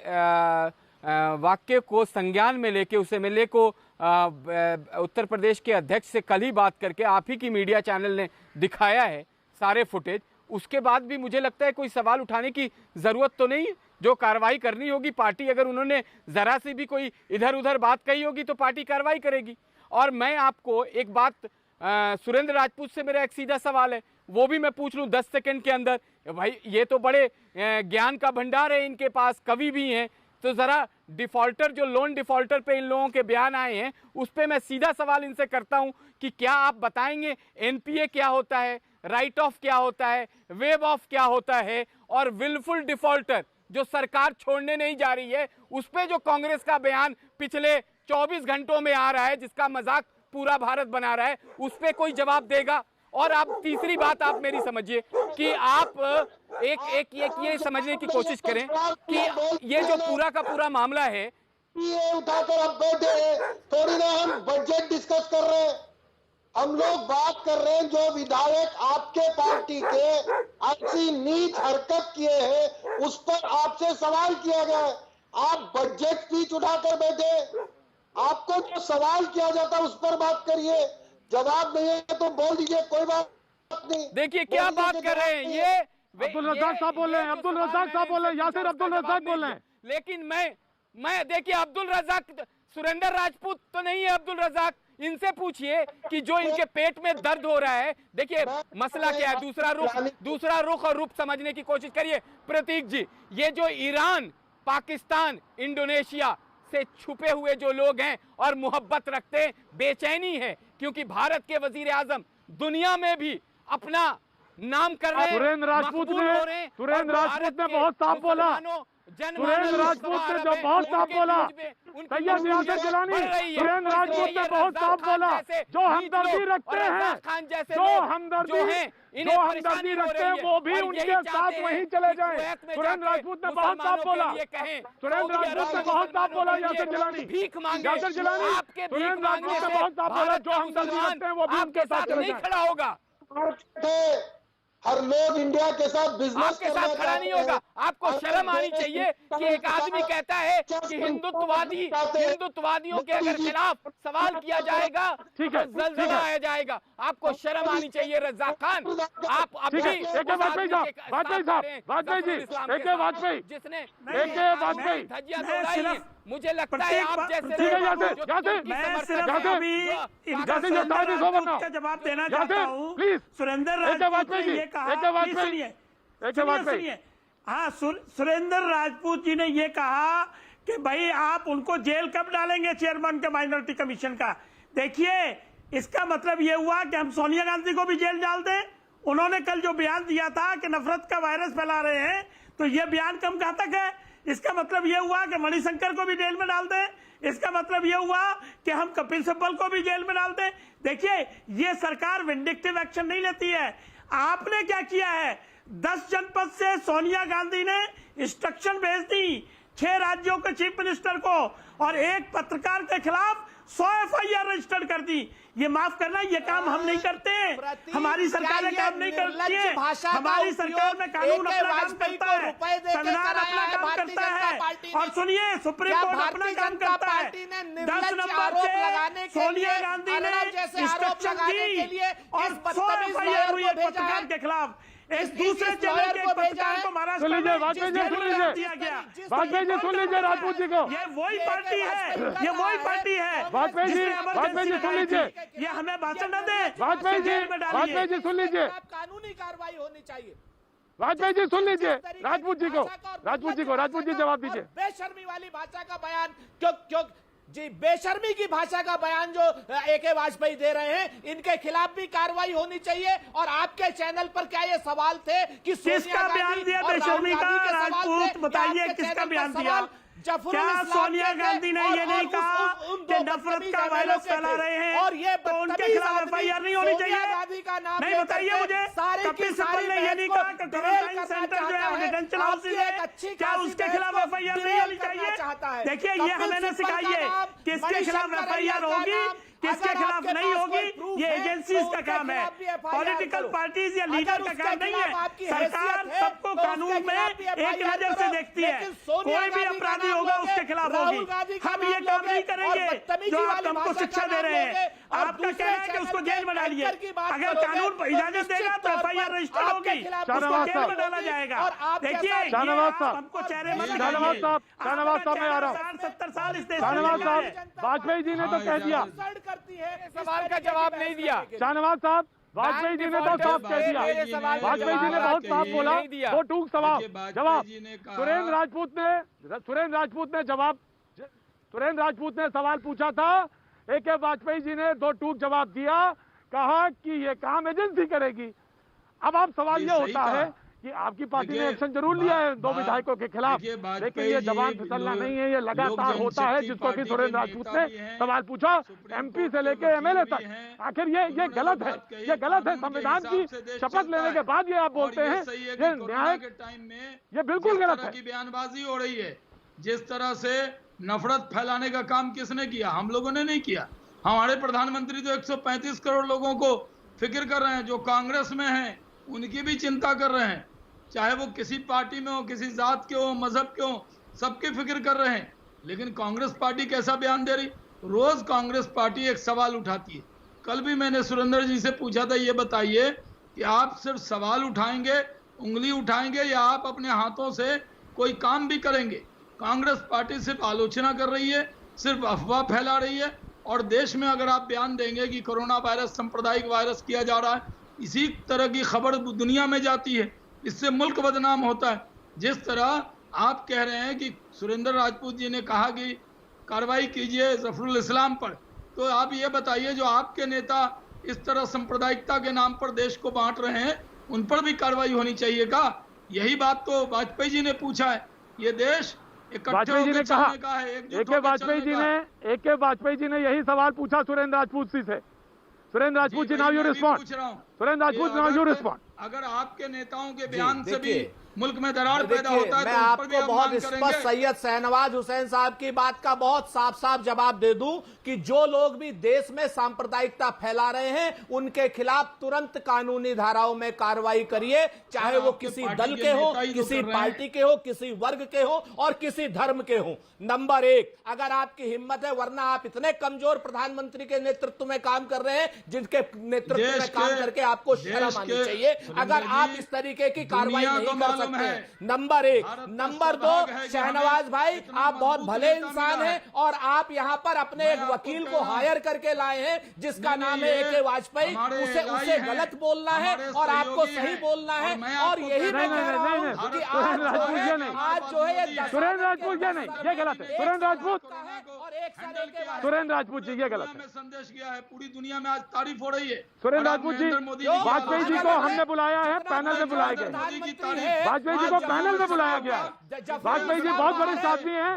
वाक्य को संज्ञान में लेके उस एमएलए को उत्तर प्रदेश के अध्यक्ष से कल ही बात करके आप ही की मीडिया चैनल ने दिखाया है सारे फुटेज, उसके बाद भी मुझे लगता है कोई सवाल उठाने की जरूरत तो नहीं है। जो कार्रवाई करनी होगी पार्टी, अगर उन्होंने जरा सी भी कोई इधर उधर बात कही होगी तो पार्टी कार्रवाई करेगी। और मैं आपको एक बात, सुरेंद्र राजपूत से मेरा एक सीधा सवाल है, वो भी मैं पूछ लूं 10 सेकंड के अंदर। भाई ये तो बड़े ज्ञान का भंडार है इनके पास, कवि भी हैं, तो जरा डिफॉल्टर, जो लोन डिफॉल्टर पे इन लोगों के बयान आए हैं, उस पे मैं सीधा सवाल इनसे करता हूं कि क्या आप बताएंगे एनपीए क्या होता है, राइट ऑफ क्या होता है, वेव ऑफ क्या होता है, और विलफुल डिफॉल्टर जो सरकार छोड़ने नहीं जा रही है, उस पे जो कांग्रेस का बयान पिछले 24 घंटों में आ रहा है, जिसका मजाक पूरा भारत बना रहा है, उस पे कोई जवाब देगा? और आप तीसरी बात आप मेरी समझिए कि आप एक ये समझने की कोशिश करें कि ये जो पूरा का पूरा मामला है, ये उठाकर हम बैठे हैं, थोड़ी ना हम बजट डिस्कस कर रहे हैं, हम लोग बात कर रहे हैं जो विधायक आपके पार्टी के ऐसी नीच हरकत किए हैं उस पर आपसे सवाल किया गया है। आप बजट स्पीच उठाकर बैठे, आपको जो सवाल किया जाता है उस पर बात करिए, जवाब नहीं है तो बोल दीजिए, कोई बात नहीं। देखिए क्या बात कर रहे हैं ये अब्दुल रज़ाक साहब बोल रहे हैं, अब्दुल रज़ाक साहब बोल रहे हैं, यासिर अब्दुल रज़ाक बोल रहे हैं। लेकिन मैं देखिए, अब्दुल रज़ाक सुरेंद्र राजपूत तो नहीं है अब्दुल रज़ाक, इनसे पूछिए कि जो इनके पेट में दर्द हो रहा है, देखिए मसला क्या है, दूसरा रुख और रूप समझने की कोशिश करिए। प्रतीक जी, ये जो ईरान, पाकिस्तान, इंडोनेशिया से छुपे हुए जो लोग हैं और मोहब्बत रखते हैं, बेचैनी है क्योंकि भारत के वजीर आजम दुनिया में भी अपना नाम कर रहे हैं, सुरेंद्र राजपूत ने बहुत साफ बोला, सुरेंद्र राजपूत ने जो बहुत साफ बोला, सैयद यासिर जिलानी, सुरेंद्र राजपूत ने बहुत साफ बोला, जो हमदर्दी रखते हैं, जो हमदर्दी रखते हैं वो भी उनके साथ वहीं चले जाएं। सुरेंद्र राजपूत ने बहुत साफ बोला, सुरेंद्र राजपूत ने बहुत साफ बोला, यासिर जिलानी, यासिर जिलानी, सुरेंद्र राजपूत ने बहुत साफ बोला, जो हमदर्दी रखते हैं वो भी उनके साथ चले जाएं। खड़ा होगा, हर लोग इंडिया के साथ बिजनेस आपके साथ खड़ा नहीं होगा। आपको शर्म आनी चाहिए कि एक आदमी कहता है कि हिंदुत्ववादियों के अगर खिलाफ सवाल किया जाएगा तो जलजला आया जाएगा। आपको शर्म आनी चाहिए रज़ाक खान। आप अभी वाजपेयी जिसने धज्जियां दौड़ाई है, मुझे लगता है आप जैसे जवाब देना चाहता हूँ सुरेंद्र राजपूत ने ये कहा, सुनिए, हाँ, सुरेंद्र राजपूत जी ने ये कहा कि भाई आप उनको जेल कब डालेंगे, चेयरमैन के माइनॉरिटी कमीशन का। देखिए, इसका मतलब ये हुआ कि हम सोनिया गांधी को भी जेल डाल दें। उन्होंने कल जो बयान दिया था कि नफरत का वायरस फैला रहे हैं, तो ये बयान कम घातक है। इसका मतलब ये हुआ कि मणिशंकर को भी जेल में डाल दें। इसका मतलब ये हुआ कि हम कपिल सिब्बल को भी जेल में डाल दें। देखिए, ये सरकार विंडिक्टिव एक्शन नहीं लेती है। आपने क्या किया है, 10 जनपद से सोनिया गांधी ने इंस्ट्रक्शन भेज दी 6 राज्यों के चीफ मिनिस्टर को, और एक पत्रकार के खिलाफ 100 एफआईआर रजिस्टर कर दी। ये माफ करना, ये काम हम नहीं करते, हमारी सरकारें काम नहीं करती है। हमारी सरकार में कानून अपना काम करता है, संविधान अपना काम करता है। और सुनिए, सुप्रीम कोर्ट अपना काम करता है। 10 नंबर से सोनिया गांधी ने इंस्ट्रक्शन दी और 100 एफआईआर हुई है पत्रकार के खिलाफ। इस दूसरे जिले के पत्रकार को महाराष्ट्र में दिया गया। वाजपेयी जी सुन लीजिए राजपूत जी को, ये वही पार्टी है, ये वही पार्टी है। वाजपेयी जी सुन लीजिए, ये हमें भाषण न दे। वाजपेयी जी सुन लीजिए, कानूनी कार्रवाई होनी चाहिए। वाजपेयी जी सुन लीजिए राजपूत जी को, राजपूत जी जवाब दीजिए। बेशर्मी वाली भाषा का बयान क्यों जी बेशर्मी की भाषा का बयान जो AK वाजपेयी दे रहे हैं, इनके खिलाफ भी कार्रवाई होनी चाहिए। और आपके चैनल पर क्या ये सवाल थे कि किसका बयान दिया बेशर्मी का? राजपूत बताइए किसका बयान दिया? क्या सोनिया गांधी ने ये नहीं कहा कि नफरत का वायरस फैला रहे हैं और ये तो उनके खिलाफ FIR नहीं होनी चाहिए? नहीं बताइए मुझे, कपिल सिब्बल ने ये नहीं कहा कि क्वारंटाइन सेंटर जो है डिटेंशन हाउसेज है, क्या उसके खिलाफ FIR नहीं होनी चाहिए? देखिए ये हमें न सिखाइए किसके खिलाफ FIR होगी किसके खिलाफ नहीं होगी, ये एजेंसीज का काम है, पॉलिटिकल पार्टीज या लीडर का काम नहीं है। सरकार सबको कानून में एक नजर से देखती है, कोई भी अपराधी होगा उसके खिलाफ होगी। हम ये काम नहीं करेंगे जो आप हमको शिक्षा दे रहे हैं। आपका कहना है कि उसको जेल में डालिए, अगर कानून इजाजत देगा तो FIR रजिस्टर होगी, उसको जेल में डाला जाएगा। देखिए हमको चेहरे मत शाहनवाज साहब मैं आ रहा हूँ। 70 साल इस देश शाहनवाज साहब, वाजपेयी जी ने तो कह दिया, सवाल का जवाब नहीं दिया। शाहनवाज साहब, वाजपेयी जी ने तो साफ कह दिया, वाजपेयी जी ने बहुत साफ बोला, वो टूक जवाब। सुरेंद्र राजपूत ने सवाल पूछा था, AK वाजपेयी जी ने 2 टूक जवाब दिया, कहा कि ये काम एजेंसी करेगी। अब आप सवाल ये होता है कि आपकी पार्टी ने एक्शन जरूर लिया है 2 विधायकों के खिलाफ, लेकिन ये जवान फिसलना नहीं है, ये लगातार होता है, जिसको कि सुरेंद्र राजपूत ने सवाल पूछा MP से लेके MLA तक। आखिर ये गलत है, ये गलत है। संविधान की शपथ लेने के बाद ये आप बोलते हैं, ये न्याय के टाइम में ये बिल्कुल गलत है। बयानबाजी हो रही है, जिस तरह से नफरत फैलाने का काम किसने किया? हम लोगों ने नहीं किया। हमारे प्रधानमंत्री तो 135 करोड़ लोगों को फिक्र कर रहे हैं, जो कांग्रेस में हैं उनकी भी चिंता कर रहे हैं, चाहे वो किसी पार्टी में हो, किसी जात के हो, मजहब के हो, सबकी फिक्र कर रहे हैं। लेकिन कांग्रेस पार्टी कैसा बयान दे रही? रोज कांग्रेस पार्टी एक सवाल उठाती है। कल भी मैंने सुरेंद्र जी से पूछा था, ये बताइए कि आप सिर्फ सवाल उठाएंगे, उंगली उठाएंगे, या आप अपने हाथों से कोई काम भी करेंगे? कांग्रेस पार्टी सिर्फ आलोचना कर रही है, सिर्फ अफवाह फैला रही है। और देश में अगर आप बयान देंगे कि कोरोना वायरस सांप्रदायिक वायरस किया जा रहा है, इसी तरह की खबर दुनिया में जाती है, इससे मुल्क बदनाम होता है। जिस तरह आप कह रहे हैं कि सुरेंद्र राजपूत जी ने कहा कि कार्रवाई कीजिए जफरुल इस्लाम पर, तो आप ये बताइए जो आपके नेता इस तरह सांप्रदायिकता के नाम पर देश को बांट रहे हैं, उन पर भी कार्रवाई होनी चाहिए का? यही बात तो वाजपेयी जी ने पूछा है। ये देश वाजपेयी जी ने कहा, AK वाजपेयी जी ने यही सवाल पूछा सुरेंद्र राजपूत जी से। Surendra Rajput ji, now you respond. Surendra Rajput, now you respond. अगर आपके नेताओं के बयान से भी मुल्क में दरार पैदा होता है, मैं तो आपको बहुत स्पष्ट सैयद शहनवाज हुसैन साहब की बात का बहुत साफ साफ जवाब दे दूं कि जो लोग भी देश में सांप्रदायिकता फैला रहे हैं उनके खिलाफ तुरंत कानूनी धाराओं में कार्रवाई करिए, चाहे वो किसी दल के हो, किसी पार्टी के हो, किसी वर्ग के हो और किसी धर्म के हो। नंबर 1, अगर आपकी हिम्मत है, वरना आप इतने कमजोर प्रधानमंत्री के नेतृत्व में काम कर रहे हैं, जिनके नेतृत्व में काम करके आपको शर्म आनी चाहिए अगर आप इस तरीके की कार्रवाई नहीं कर सकते। नंबर 1। नंबर 2, शहनवाज भाई, आप बहुत भले इंसान हैं और आप यहां पर अपने एक वकील को हायर करके लाए हैं जिसका नाम है AK वाजपेयी। उसे गलत बोलना है और आपको सही बोलना है। और यही मैं कह रहा हूं कि आज जो है सुरेंद्र राजपूत जी नहीं, ये गलत है। सुरेंद्र राजपूत जी ये गलत है। संदेश गया है, पूरी दुनिया में आज तारीफ हो रही है। सुरेंद्र राजपूत जी, वाजपेयी जी को हमने बुलाया है, पैनल में बुलाया गया। वाजपेयी जी को पैनल में बुलाया गया। वाजपेयी जी बहुत वरिष्ठ आदमी हैं,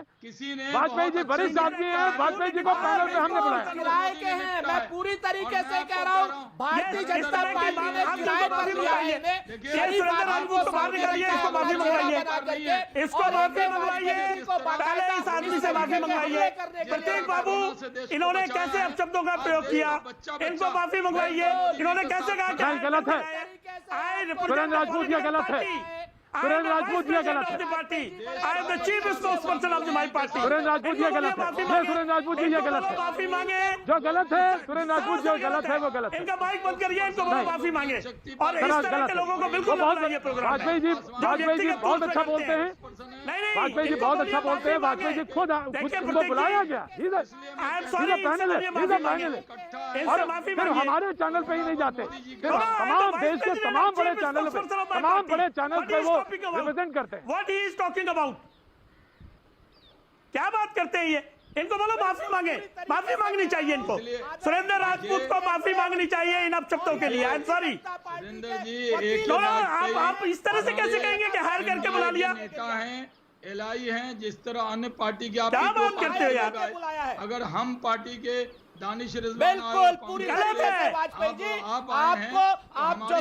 वाजपेयी जी वरिष्ठ आदमी हैं, वाजपेयी जी को पैनल में हमने बुलाया। मैं पूरी तरीके से कह रहा हूँ, भारतीय जनता पार्टी ने किराए पर लिया है। सुरेंद्र राजपूत को बाहर निकालिए, इसको माफी मंगवाइए, इसको माफी मंगवाइए, पहले इस आदमी से माफी मंगवाइए। प्रतीक बाबू, इन्होंने कैसे अपशब्दों का प्रयोग किया, इनको माफी मंगवाइए। इन्होंने कैसे कहा गलत है? सुरेंद्र राजपूत ये गलत है। सुरेंद्र राजपूत ये गलत है। I am the chief spokesperson of my party. Surendra Rajput ये गलत है। सुरेंद्र राजपूत जी ये गलत है। माफी मांगे, जो गलत है सुरेंद्र राजपूत जो गलत है वो गलत है। इनका माइक बंद करिए, इनको माफी मांगे और इस तरह के लोगों को बिल्कुल बहुत प्रोग्राम। वाजपेयी जी बहुत अच्छा बोलते हैं, वाजपेयी जी बहुत अच्छा बोलते हैं। वाजपेयी जी खुद उनको बुलाया गया, और फिर हमारे चैनल पे ही नहीं जाते, तमाम देश के तमाम बड़े चैनल पे वो रिप्रेजेंट करते हैं। What he is talking about? क्या बात करते हैं ये? इनको बोलो माफी मांगे, माफी मांगनी चाहिए इनको। सुरेंद्र राजपूत को माफी मांगनी चाहिए इन अपशब्दों के लिए। आई एम सॉरी सुरेंद्र जी, एक आप इस तरह से कैसे कहेंगे कि हायर करके बुला लिया? नेता हैं, एलआई हैं, जिस तरह अन्य पार्टी के आप क्या बात करते हो यार? अगर हम पार्टी के दानिश रिजवान बिल्कुल पूरी गलत है। वाजपेयी जी, आपको आप जो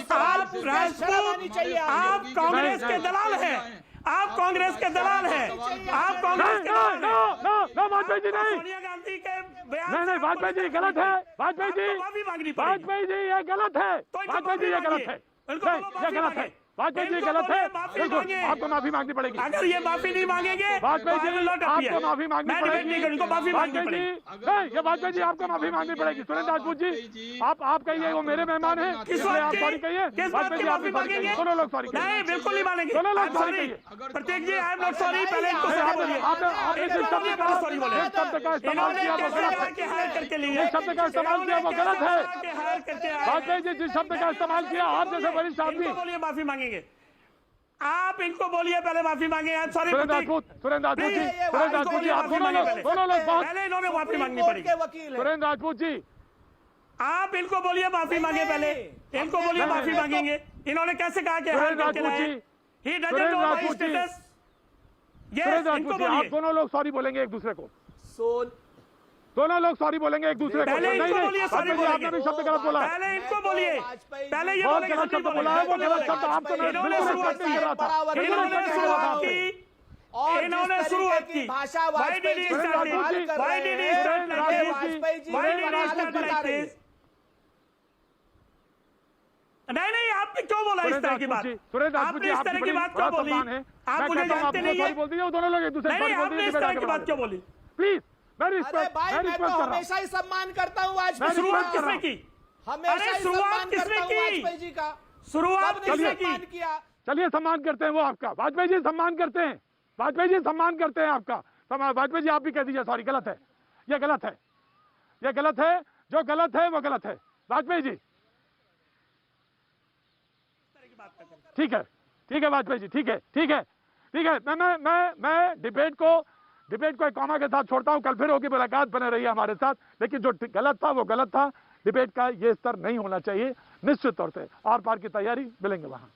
राजपूत, आप कांग्रेस के दलाल हैं, आप कांग्रेस के दलाल हैं, आप कांग्रेस के दलाल हैं। वाजपेयी जी नहीं, सोनिया गांधी के बयान नहीं, वाजपेयी जी गलत है। वाजपेयी जी, माफी मांगनी पड़ेगी। वाजपेयी जी ये गलत है। वाजपेयी जी ये गलत है, ये गलत है। वाजपेयी जी गलत है, बिल्कुल आपको माफी मांगनी पड़ेगी। अगर ये माफी नहीं मांगेंगे वाजपेयी जी आपको माफी मांगनी पड़ेगी। इनको माफी मांगनी वाजपेयी पड़ेगी। जी नहीं, ये वाजपेयी जी आपको माफी मांगनी पड़ेगी। सुरेंद्र राजपूत जी, आप कहिए वो मेरे मेहमान हैं, किस बात आप की? सॉरी कहिए। किस बात की माफी मांगेंगे? दोनों लोग सॉरी कहिए। नहीं, बिल्कुल नहीं मानेंगे। दोनों लोग I'm सॉरी sorry। कहिए। प्रत्येक जी आई एम नॉट सॉरी, पहले इनको सॉरी बोलिए। आपने जिस शब्द का सॉरी बोले, जिस शब्द का इस्तेमाल किया वो गलत है। कि हायर करके लिए, जिस शब्द का इस्तेमाल किया वो गलत है। कि हायर करके आए हैं। वाजपेयी जी जिस शब्द का इस्तेमाल किया, आप जैसे वरिष्ठ आदमी। इनको बोलिए माफी मांगेंगे। आप इनको बोलिए पहले माफी मांगे। I am sorry Surendra Rajput ji, Surendra Rajput ji, आप दोनों लोग बहुत, पहले इन्होंने माफी मांगनी पड़ेगी। वकील है। सुरेंद्र राजपूत जी, आप इनको बोलिए माफी मांगे पहले, इनको बोलिए माफी मांगेंगे। इन्होंने कैसे कहा कि हायर सुरेंद्र करके राजपूत लाए? जी, He doesn't Surendra know my Rajput ji, status. Yes, Surendra इनको राजपूत जी, आप बोलिए। दोनों लोग सॉरी बोलेंगे एक दूसरे को। सोन दोनों लोग सॉरी बोलेंगे एक दूसरे को। पहले नहीं, इनको नहीं, बोलिए सॉरी वाजपेयी जी, आपने भी शब्द गलत बोला है। पहले इनको बोलिए, पहले ये बहुत बोलेंगे, गलत शब्द बोला है, वो गलत शब्द आपको मैं इन्होंने बिल्कुल शुरुआत एक्सेप्ट नहीं कर रहा था। बिल्कुल इन्होंने एक्सेप्ट नहीं कर रहा शुरुआत था। की, और इन्होंने जिस शुरुआत तरीके की। भाषा Why did Vajpayee he ji start it? इस्तेमाल कर Why रहे did he हैं, start like ये this? Vajpayee ji Why did he हालत start बता like रही है। this? नहीं, आपने क्यों बोला इस तरह की बात? सुरेंद्र राजपूत आपने जी, इस आपकी तरह की बड़ी बात क्यों बड़ा बोली? सम्मान है। आप मैं मुझे कहता हूं, जानते आप नहीं सॉरी है। बोल दीजिए, वो दोनों लोग एक दूसरे नहीं, आपने इस तरह की बात क्यों बोली? प्लीज, मैं अरे रिस्पेक्ट भाई, मैं तो कर रहा हूं। हमेशा ही सम्मान करता हूँ वाजपेयी जी शुरुआत का। किसने की? हमेशा अरे ही शुरुआत सम्मान किसने करता हूँ की? वाजपेयी जी का। शुरुआत कब किसने सम्मान की? किया? चलिए सम्मान करते हैं वो आपका। वाजपेयी जी सम्मान करते हैं, वाजपेयी जी सम्मान करते हैं आपका। वाजपेयी जी आप भी कह दीजिए सॉरी, गलत है, ये गलत है, ये गलत है, जो गलत है वो गलत है। वाजपेयी जी ठीक है, ठीक है वाजपेयी जी, ठीक है, ठीक है, ठीक है। मैं डिबेट को एक कॉमा के साथ छोड़ता हूं। कल फिर होगी मुलाकात, बने रही है हमारे साथ। लेकिन जो गलत था वो गलत था। डिबेट का ये स्तर नहीं होना चाहिए। निश्चित तौर से आर पार की तैयारी मिलेंगे वहां।